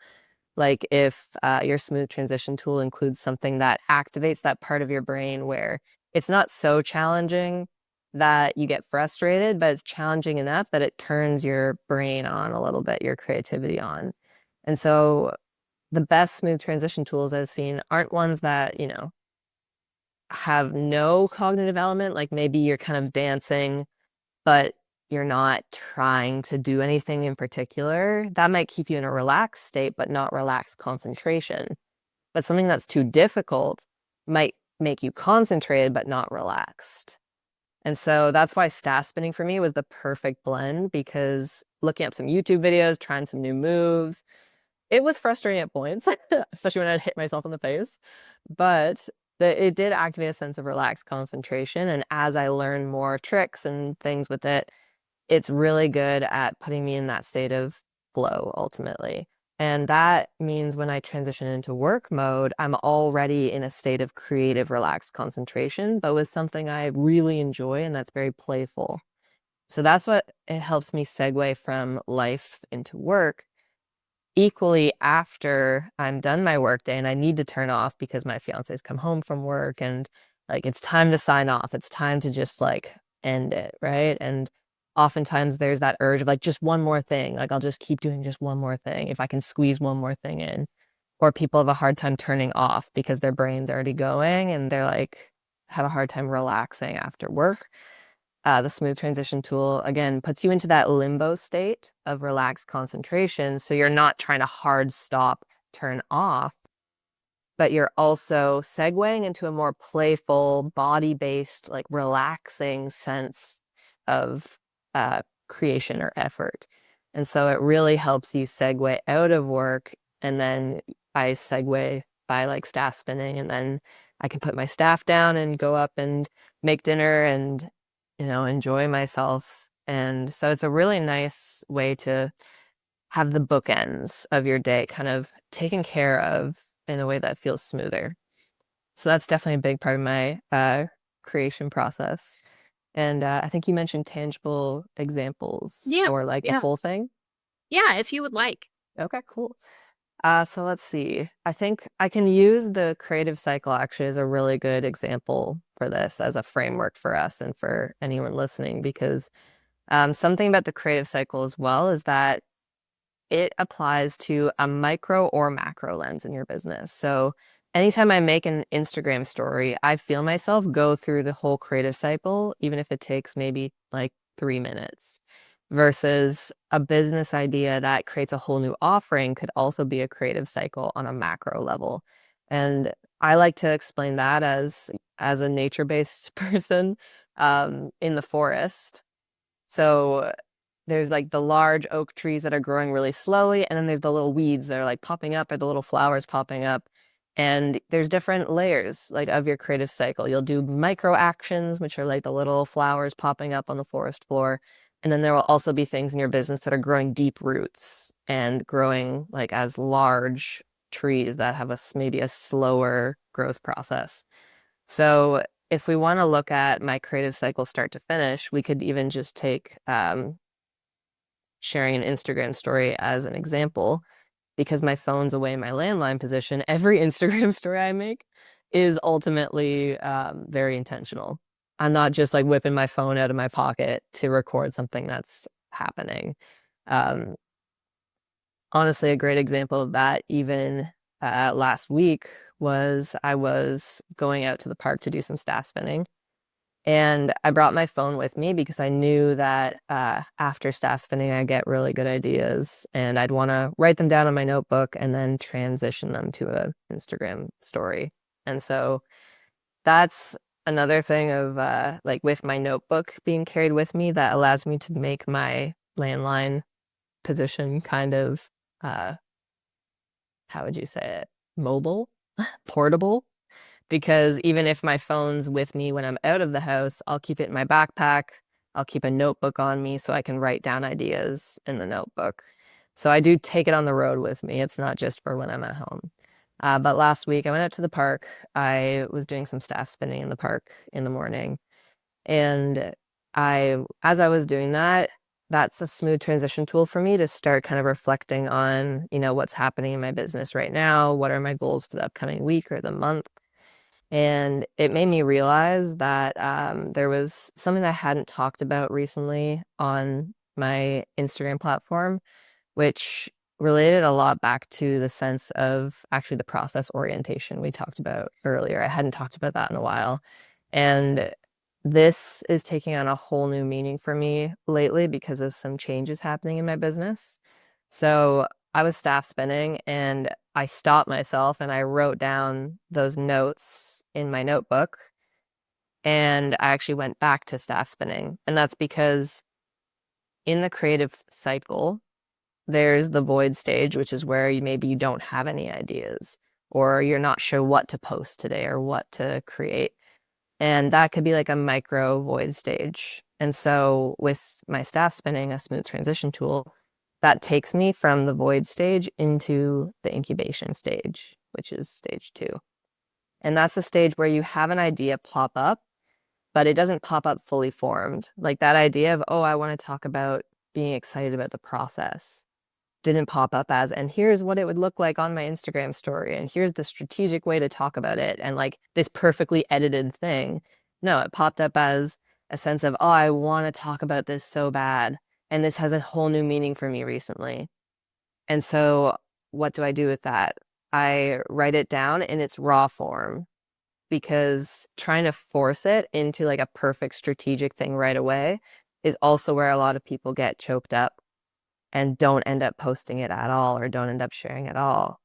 like if your smooth transition tool includes something that activates that part of your brain where it's not so challenging that you get frustrated, but it's challenging enough that it turns your brain on a little bit, your creativity on. And so the best smooth transition tools I've seen aren't ones that, have no cognitive element, like maybe you're kind of dancing but you're not trying to do anything in particular, that might keep you in a relaxed state, but not relaxed concentration. But something that's too difficult might make you concentrated, but not relaxed. And so that's why staff spinning for me was the perfect blend because looking up some YouTube videos, trying some new moves, it was frustrating at points, especially when I'd hit myself in the face. But it did activate a sense of relaxed concentration. And as I learned more tricks and things with it, it's really good at putting me in that state of flow ultimately. And that means when I transition into work mode, I'm already in a state of creative, relaxed concentration, but with something I really enjoy and that's very playful. So that's what it helps me segue from life into work. Equally, after I'm done my work day and I need to turn off because my fiance's come home from work and like it's time to sign off. It's time to just like end it, right? And oftentimes there's that urge of like just one more thing. Like I'll just keep doing just one more thing if I can squeeze one more thing in. Or people have a hard time turning off because their brain's already going and they're like have a hard time relaxing after work. The smooth transition tool, again, puts you into that limbo state of relaxed concentration. So you're not trying to hard stop, turn off, but you're also segueing into a more playful, body-based, like relaxing sense of uh, creation or effort. And so it really helps you segue out of work. And then I segue by like staff spinning, and then I can put my staff down and go up and make dinner and, enjoy myself. And so it's a really nice way to have the bookends of your day kind of taken care of in a way that feels smoother. So that's definitely a big part of my creation process. And I think you mentioned tangible examples Yeah, or like the yeah, full thing. yeah, if you would like. Okay, cool. So let's see. I think I can use the creative cycle actually as a really good example for this as a framework for us and for anyone listening, because something about the creative cycle as well is that it applies to a micro or macro lens in your business. So anytime I make an Instagram story, I feel myself go through the whole creative cycle, even if it takes maybe like 3 minutes, versus a business idea that creates a whole new offering could also be a creative cycle on a macro level. And I like to explain that as a nature-based person in the forest. So there's like the large oak trees that are growing really slowly, and then there's the little weeds that are like popping up or the little flowers popping up. And there's different layers like of your creative cycle. You'll do micro actions, which are like the little flowers popping up on the forest floor. And then there will also be things in your business that are growing deep roots and growing like as large trees that have maybe a slower growth process. So if we want to look at my creative cycle start to finish, we could even just take sharing an Instagram story as an example. Because my phone's away in my landline position, every Instagram story I make is ultimately very intentional. I'm not just like whipping my phone out of my pocket to record something that's happening. Um, Honestly, a great example of that, even last week, was I was going out to the park to do some staff spinning. And I brought my phone with me because I knew that after staff spinning, I get really good ideas and I'd want to write them down on my notebook and then transition them to an Instagram story. And so that's another thing of like with my notebook being carried with me that allows me to make my landline position kind of, uh, how would you say it? Mobile, portable, because even if my phone's with me when I'm out of the house, I'll keep it in my backpack. I'll keep a notebook on me so I can write down ideas in the notebook. So I do take it on the road with me. It's not just for when I'm at home. But last week I went out to the park. I was doing some staff spinning in the park in the morning. And as I was doing that, that's a smooth transition tool for me to start kind of reflecting on, what's happening in my business right now. What are my goals for the upcoming week or the month? And it made me realize that there was something I hadn't talked about recently on my Instagram platform, which related a lot back to the sense of actually the process orientation we talked about earlier. I hadn't talked about that in a while. And this is taking on a whole new meaning for me lately because of some changes happening in my business. So I was staff spinning and I stopped myself and I wrote down those notes in my notebook. And I actually went back to staff spinning. And that's because in the creative cycle, there's the void stage, which is where maybe you don't have any ideas or you're not sure what to post today or what to create. And that could be like a micro void stage. And so with my staff spinning, a smooth transition tool, that takes me from the void stage into the incubation stage, which is stage 2. And that's the stage where you have an idea pop up, but it doesn't pop up fully formed. Like that idea of, oh, I want to talk about being excited about the process didn't pop up as, and here's what it would look like on my Instagram story, and here's the strategic way to talk about it, and like this perfectly edited thing. No, it popped up as a sense of, oh, I want to talk about this so bad, and this has a whole new meaning for me recently. And so, what do I do with that? I write it down in its raw form because trying to force it into like a perfect strategic thing right away is also where a lot of people get choked up and don't end up posting it at all or don't end up sharing at all.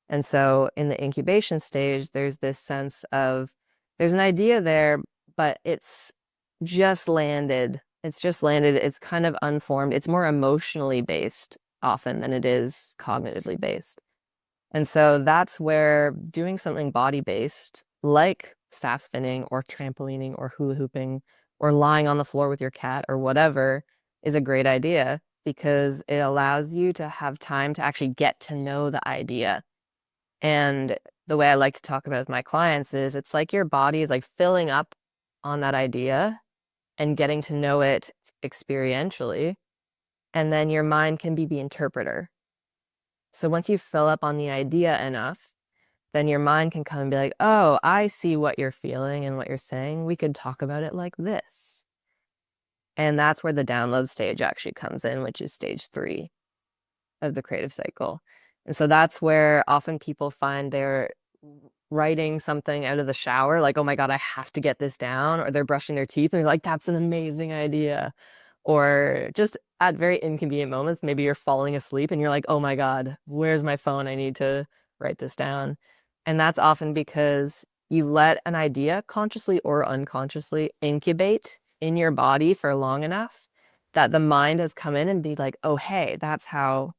And so in the incubation stage, there's this sense of there's an idea there, but it's just landed. It's just landed. It's kind of unformed. It's more emotionally based often than it is cognitively based. And so that's where doing something body based, like staff spinning or trampolining or hula hooping or lying on the floor with your cat or whatever, is a great idea because it allows you to have time to actually get to know the idea. And the way I like to talk about it with my clients is it's like your body is like filling up on that idea and getting to know it experientially. And then your mind can be the interpreter. So once you fill up on the idea enough, then your mind can come and be like, oh, I see what you're feeling and what you're saying. We could talk about it like this. And that's where the download stage actually comes in, which is stage 3 of the creative cycle. And so that's where often people find they're writing something out of the shower, like, oh my God, I have to get this down, or they're brushing their teeth and they're like, that's an amazing idea. Or just at very inconvenient moments, maybe you're falling asleep and you're like, oh my God, where's my phone? I need to write this down. And that's often because you let an idea consciously or unconsciously incubate in your body for long enough that the mind has come in and be like, oh, hey, that's how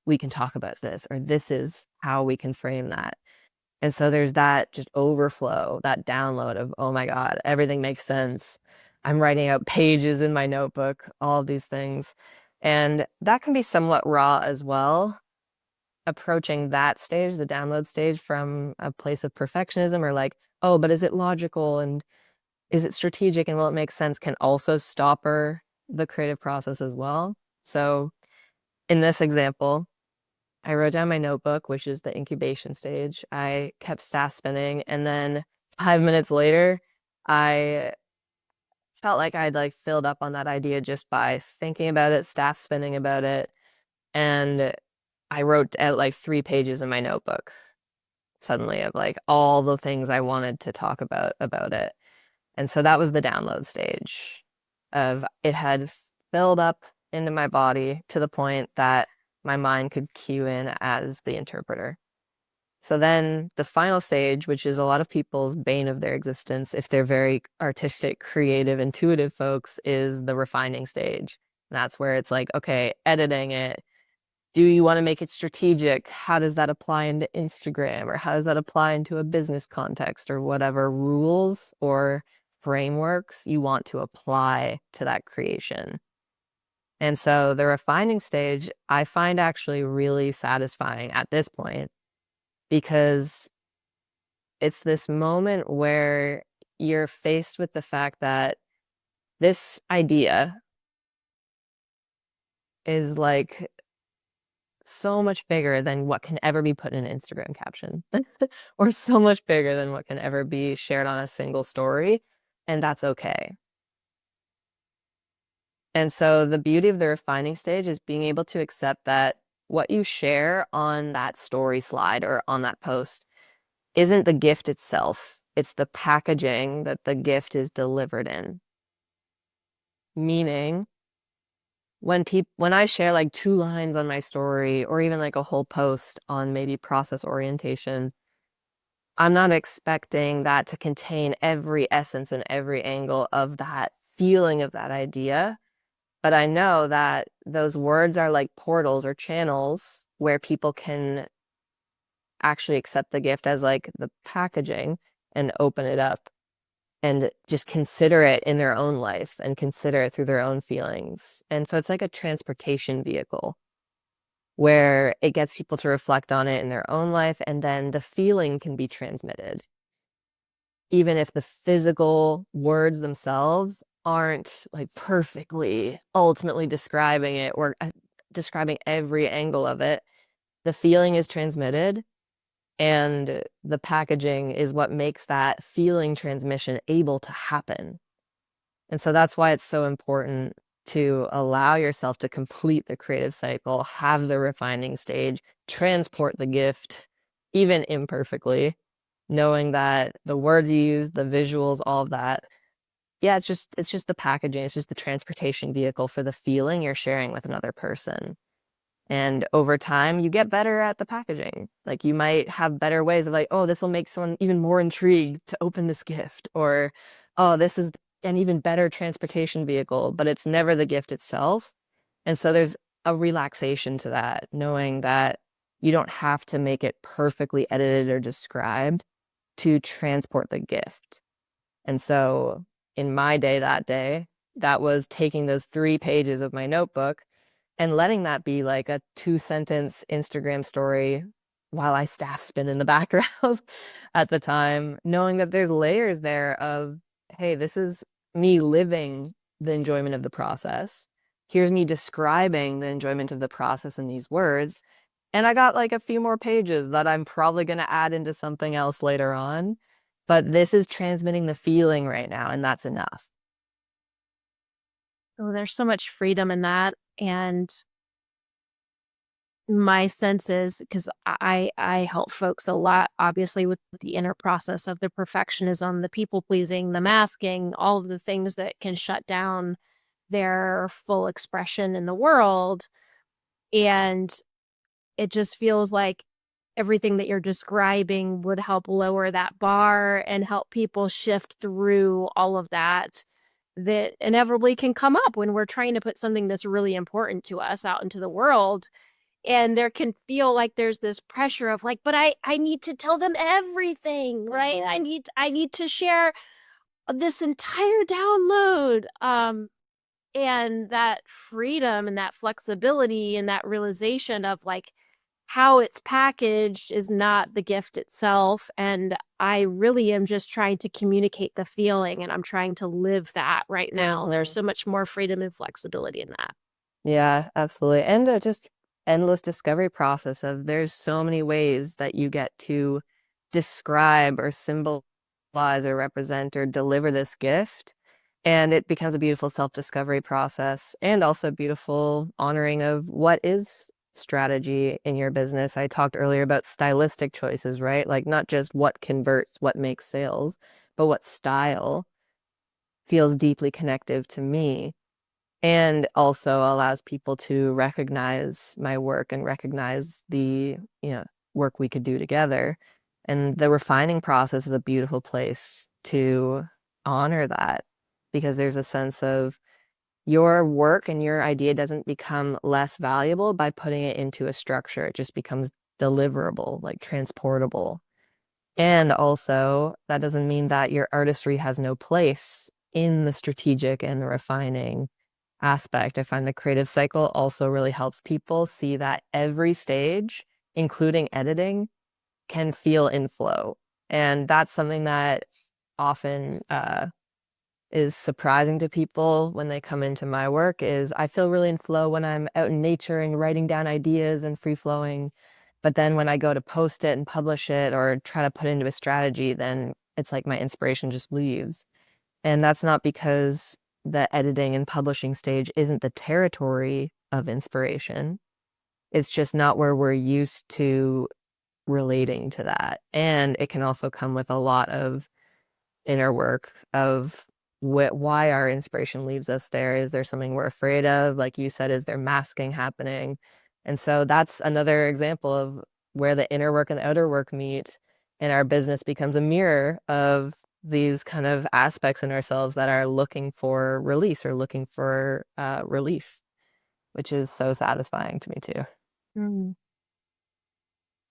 we can talk about this, or this is how we can frame that. And so there's that just overflow, that download of, oh my God, everything makes sense. I'm writing out pages in my notebook, all of these things. And that can be somewhat raw as well, approaching that stage, the download stage, from a place of perfectionism or like, oh, but is it logical and is it strategic and will it make sense, can also stopper the creative process as well. So in this example, I wrote down my notebook, which is the incubation stage. I kept staff spinning, and then 5 minutes later, I felt like I'd like filled up on that idea just by thinking about it, staff spinning about it, and I wrote out like 3 pages in my notebook suddenly of like all the things I wanted to talk about it. And so that was the download stage of it had filled up into my body to the point that my mind could cue in as the interpreter. So then the final stage, which is a lot of people's bane of their existence, if they're very artistic, creative, intuitive folks, is the refining stage. And that's where it's like, okay, editing it. Do you want to make it strategic? How does that apply into Instagram? Or how does that apply into a business context, or whatever rules or frameworks you want to apply to that creation? And so the refining stage, I find actually really satisfying at this point because it's this moment where you're faced with the fact that this idea is like so much bigger than what can ever be put in an Instagram caption, or so much bigger than what can ever be shared on a single story. And that's okay. And so the beauty of the refining stage is being able to accept that what you share on that story slide or on that post isn't the gift itself. It's the packaging that the gift is delivered in. Meaning, when I share like 2 lines on my story or even like a whole post on maybe process orientation, I'm not expecting that to contain every essence and every angle of that feeling of that idea. But I know that those words are like portals or channels where people can actually accept the gift as like the packaging and open it up and just consider it in their own life and consider it through their own feelings. And so it's like a transportation vehicle where it gets people to reflect on it in their own life, and then the feeling can be transmitted, even if the physical words themselves aren't like perfectly ultimately describing it or describing every angle of it. The feeling is transmitted, and the packaging is what makes that feeling transmission able to happen. And so that's why it's so important to allow yourself to complete the creative cycle, have the refining stage, transport the gift, even imperfectly, knowing that the words you use, the visuals, all of that, yeah, it's just the packaging, it's just the transportation vehicle for the feeling you're sharing with another person. And over time, you get better at the packaging. Like you might have better ways of like, oh, this will make someone even more intrigued to open this gift, or oh, this is an even better transportation vehicle, but it's never the gift itself. And so there's a relaxation to that, knowing that you don't have to make it perfectly edited or described to transport the gift. And so in my day that day, that was taking those 3 pages of my notebook and letting that be like a 2 sentence Instagram story while I staff spin in the background at the time, knowing that there's layers there of, hey, this is me living the enjoyment of the process. Here's me describing the enjoyment of the process in these words. And I got like a few more pages that I'm probably going to add into something else later on. But this is transmitting the feeling right now, and that's enough. Oh, there's so much freedom in that. And my sense is because I help folks a lot, obviously, with the inner process of the perfectionism, the people pleasing, the masking, all of the things that can shut down their full expression in the world. And it just feels like everything that you're describing would help lower that bar and help people shift through all of that that inevitably can come up when we're trying to put something that's really important to us out into the world. And there can feel like there's this pressure of like, but I need to tell them everything, right? I need to share this entire download. And that freedom and that flexibility and that realization of like how it's packaged is not the gift itself. And I really am just trying to communicate the feeling and I'm trying to live that right now. There's so much more freedom and flexibility in that. Yeah, absolutely. And just endless discovery process of there's so many ways that you get to describe or symbolize or represent or deliver this gift. And it becomes a beautiful self-discovery process and also beautiful honoring of what is strategy in your business. I talked earlier about stylistic choices, right? Like not just what converts, what makes sales, but what style feels deeply connective to me and also allows people to recognize my work and recognize the, work we could do together. And the refining process is a beautiful place to honor that because there's a sense of your work and your idea doesn't become less valuable by putting it into a structure. It just becomes deliverable, like transportable. And also, that doesn't mean that your artistry has no place in the strategic and the refining aspect. I find the creative cycle also really helps people see that every stage, including editing, can feel in flow. And that's something that often is surprising to people when they come into my work is I feel really in flow when I'm out in nature and writing down ideas and free flowing. But then when I go to post it and publish it or try to put it into a strategy, then it's like my inspiration just leaves. And that's not because the editing and publishing stage isn't the territory of inspiration. It's just not where we're used to relating to that. And it can also come with a lot of inner work of why our inspiration leaves us there. Is there something we're afraid of? Like you said, is there masking happening? And so that's another example of where the inner work and the outer work meet, and our business becomes a mirror of these kind of aspects in ourselves that are looking for release or looking for relief, which is so satisfying to me too. Mm.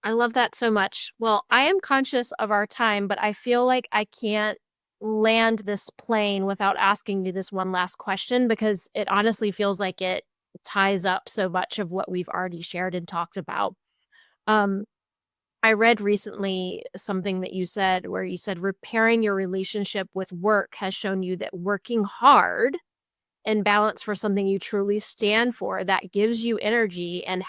I love that so much. Well, I am conscious of our time, but I feel like I can't land this plane without asking you this one last question because it honestly feels like it ties up so much of what we've already shared and talked about. Um, I read recently something that you said where you said repairing your relationship with work has shown you that working hard and balance for something you truly stand for that gives you energy and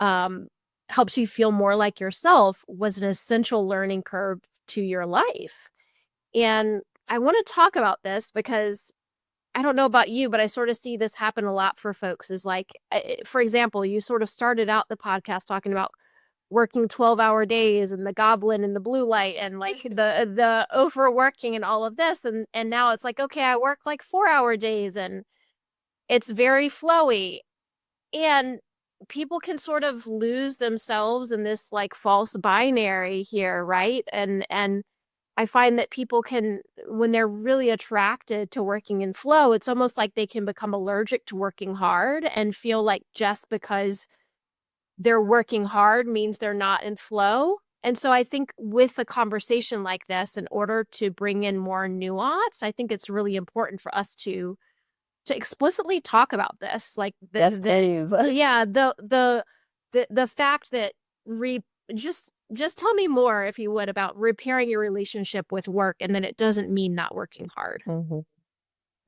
um helps you feel more like yourself was an essential learning curve to your life. And I want to talk about this because I don't know about you, but I sort of see this happen a lot for folks is like, for example, you sort of started out the podcast talking about working 12-hour days and the goblin and the blue light and like the overworking and all of this and now it's like okay, I work like 4-hour days and it's very flowy and people can sort of lose themselves in this like false binary here, right? And I find that people can, when they're really attracted to working in flow, it's almost like they can become allergic to working hard and feel like just because they're working hard means they're not in flow. And so I think with a conversation like this, in order to bring in more nuance, I think it's really important for us to explicitly talk about this. Like Yes, please. yeah, the fact that re just tell me more if you would about repairing your relationship with work and that it doesn't mean not working hard. Mhm.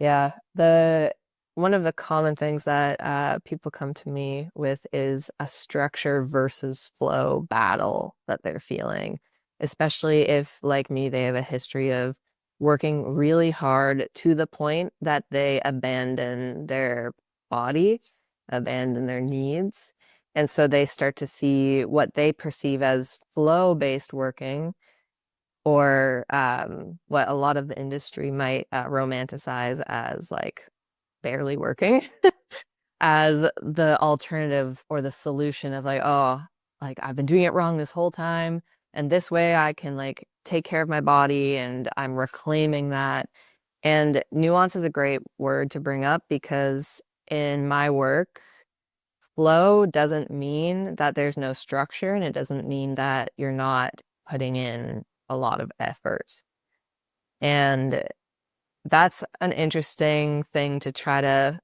Yeah, the one of the common things that people come to me with is a structure versus flow battle that they're feeling, especially if, like me, they have a history of working really hard to the point that they abandon their body, abandon their needs. And so they start to see what they perceive as flow-based working or what a lot of the industry might romanticize as like barely working as the alternative or the solution of like, oh, like I've been doing it wrong this whole time. And this way I can like take care of my body and I'm reclaiming that. And nuance is a great word to bring up because in my work, flow doesn't mean that there's no structure and it doesn't mean that you're not putting in a lot of effort. And that's an interesting thing to try to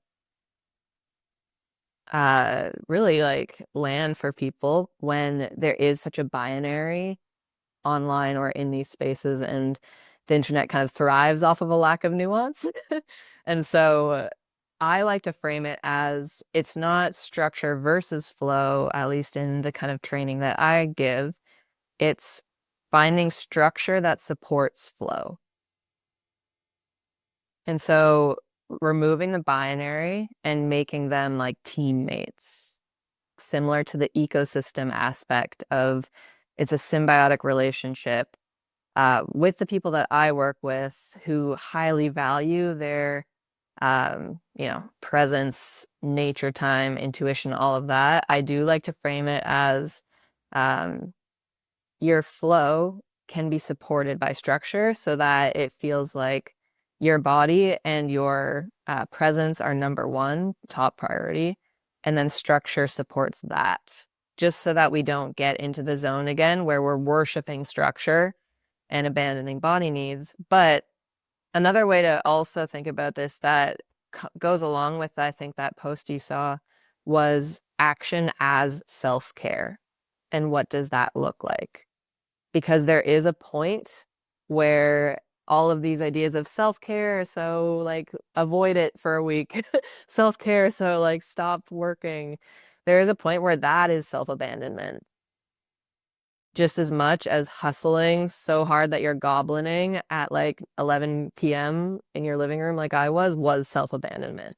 really like land for people when there is such a binary online or in these spaces and the internet kind of thrives off of a lack of nuance. And so I like to frame it as it's not structure versus flow, at least in the kind of training that I give. It's finding structure that supports flow. And so removing the binary and making them like teammates, similar to the ecosystem aspect of it's a symbiotic relationship with the people that I work with who highly value their, presence, nature time, intuition, all of that. I do like to frame it as um, your flow can be supported by structure so that it feels like your body and your presence are number one, top priority, and then structure supports that. Just so that we don't get into the zone again where we're worshiping structure and abandoning body needs. But another way to also think about this that goes along with, I think, that post you saw was action as self-care. And what does that look like? Because there is a point where all of these ideas of self-care, so like avoid it for a week, self-care, so like stop working. There is a point where that is self-abandonment. Just as much as hustling so hard that you're goblining at like 11 p.m. in your living room, like I was self-abandonment.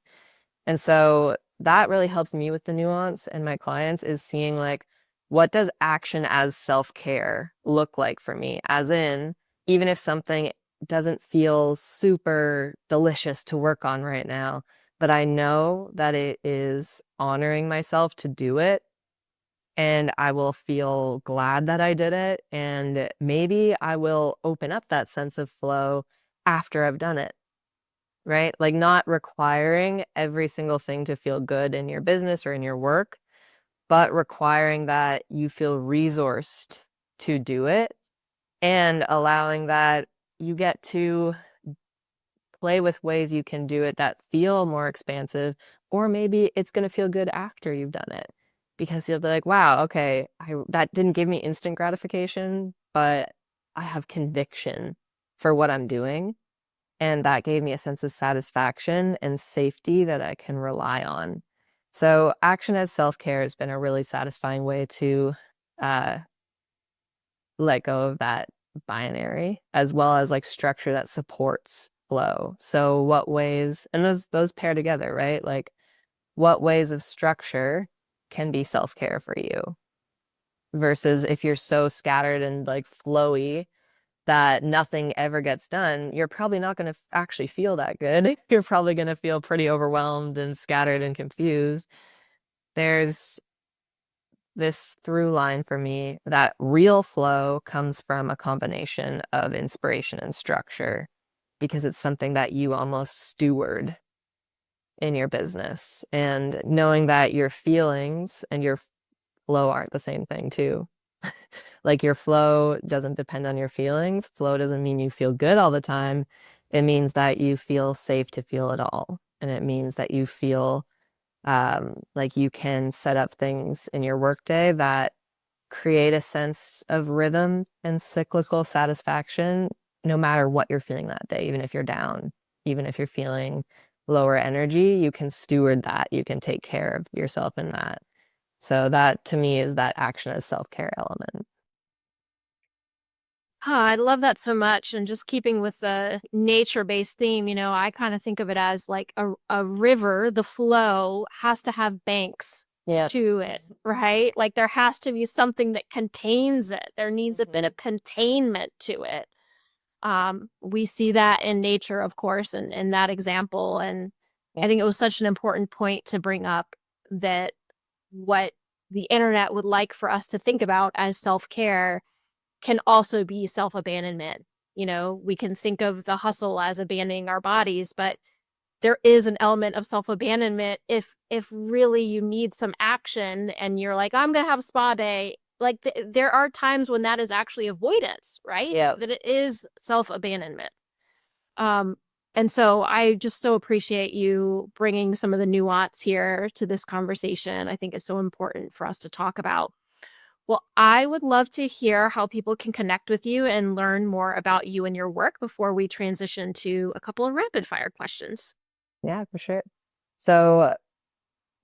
And so that really helps me with the nuance and my clients is seeing like, what does action as self-care look like for me? As in, even if something doesn't feel super delicious to work on right now, but I know that it is honoring myself to do it and I will feel glad that I did it. And maybe I will open up that sense of flow after I've done it, right? Like not requiring every single thing to feel good in your business or in your work, but requiring that you feel resourced to do it and allowing that you get to play with ways you can do it that feel more expansive, or maybe it's going to feel good after you've done it because you'll be like, wow, okay, that didn't give me instant gratification, but I have conviction for what I'm doing. And that gave me a sense of satisfaction and safety that I can rely on. So action as self-care has been a really satisfying way to uh, let go of that binary, as well as like structure that supports flow. So what ways, and those pair together, right? Like what ways of structure can be self-care for you? versus if you're so scattered and like flowy that nothing ever gets done, you're probably not going to actually feel that good. You're probably going to feel pretty overwhelmed and scattered and confused. There's this through line for me that real flow comes from a combination of inspiration and structure because it's something that you almost steward in your business. And knowing that your feelings and your flow aren't the same thing too. Like your flow doesn't depend on your feelings. Flow doesn't mean you feel good all the time. It means that you feel safe to feel it all. And it means that you feel like you can set up things in your workday that create a sense of rhythm and cyclical satisfaction, no matter what you're feeling that day, even if you're down, even if you're feeling lower energy, you can steward that. You can take care of yourself in that. So that to me is that action as self-care element. I love that so much. And just keeping with the nature-based theme, I kind of think of it as like a river, the flow has to have banks Yeah. to it, right? Like there has to be something that contains it. There needs a bit of containment to it. We see that in nature, of course, and in that example. And I think it was such an important point to bring up that what the internet would like for us to think about as self-care can also be self-abandonment. We can think of the hustle as abandoning our bodies, but there is an element of self-abandonment if really you need some action and you're like, I'm gonna have a spa day. Like there are times when that is actually avoidance, right? Yeah. That it is self-abandonment. Um, and so I just so appreciate you bringing some of the nuance here to this conversation. I think it's so important for us to talk about. Well, I would love to hear how people can connect with you and learn more about you and your work before we transition to a couple of rapid fire questions. Yeah, for sure. So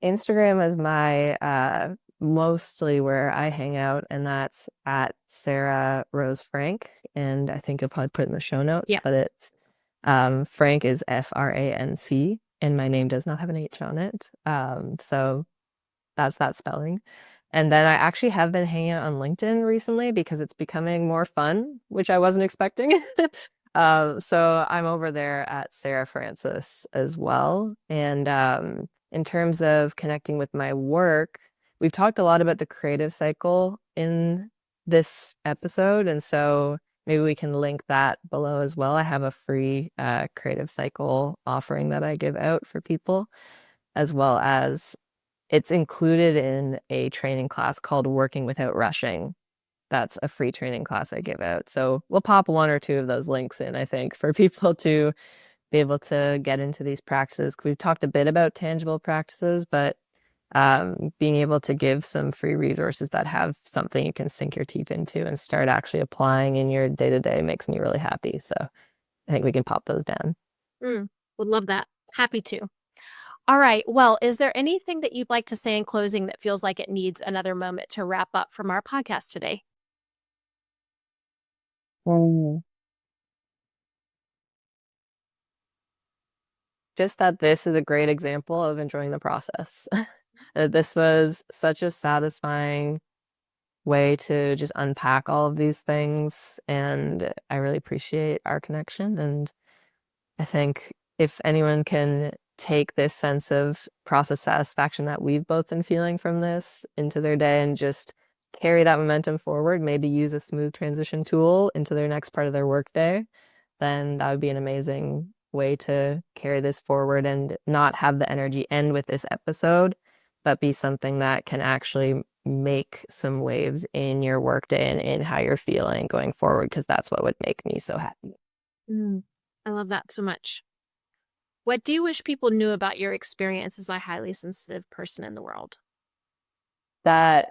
Instagram is my mostly where I hang out, and that's at Sarah Rose Frank. And I think I'll probably put it in the show notes, Yeah. but it's Frank is Franc, and my name does not have an H on it. So that's that spelling. And then I actually have been hanging out on LinkedIn recently because it's becoming more fun, which I wasn't expecting. So I'm over there at Sarah Francis as well. And in terms of connecting with my work, we've talked a lot about the creative cycle in this episode. And so maybe we can link that below as well. I have a free creative cycle offering that I give out for people, as well as it's included in a training class called Working Without Rushing. That's a free training class I give out. So we'll pop one or two of those links in, I think, for people to be able to get into these practices. We've talked a bit about tangible practices, but being able to give some free resources that have something you can sink your teeth into and start actually applying in your day to day makes me really happy. So I think we can pop those down. Would love that. Happy to. All right. Well, is there anything that you'd like to say in closing that feels like it needs another moment to wrap up from our podcast today? Mm. Just that this is a great example of enjoying the process. This was such a satisfying way to just unpack all of these things, and I really appreciate our connection. And I think if anyone can take this sense of process satisfaction that we've both been feeling from this into their day and just carry that momentum forward, maybe use a smooth transition tool into their next part of their workday, then that would be an amazing way to carry this forward and not have the energy end with this episode, but be something that can actually make some waves in your workday and in how you're feeling going forward, because that's what would make me so happy. I love that so much. What do you wish people knew about your experience as a highly sensitive person in the world? That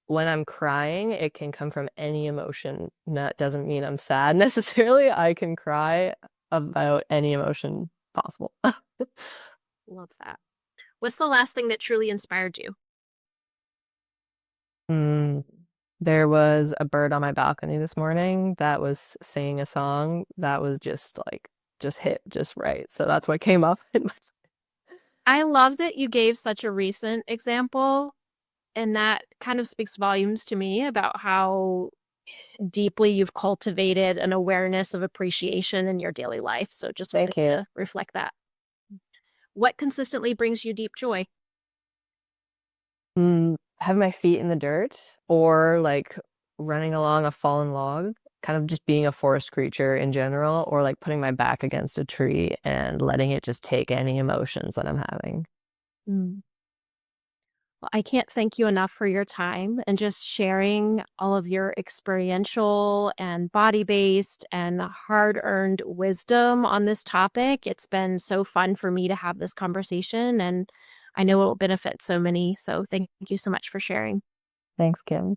when I'm crying, it can come from any emotion. That doesn't mean I'm sad necessarily. I can cry about any emotion possible. Love that. What's the last thing that truly inspired you? Mm. There was a bird on my balcony this morning that was singing a song that was just like, just hit just right. So that's what came up in my. I love that you gave such a recent example And that kind of speaks volumes to me about how deeply you've cultivated an awareness of appreciation in your daily life. So just wanted Thank you. to reflect that. What consistently brings you deep joy? Have my feet in the dirt or like running along a fallen log, kind of just being a forest creature in general, or like putting my back against a tree and letting it just take any emotions that I'm having. Mm. Well, I can't thank you enough for your time and just sharing all of your experiential and body based and hard earned wisdom on this topic. It's been so fun for me to have this conversation, and I know it will benefit so many. So, thank you so much for sharing. Thanks, Kim.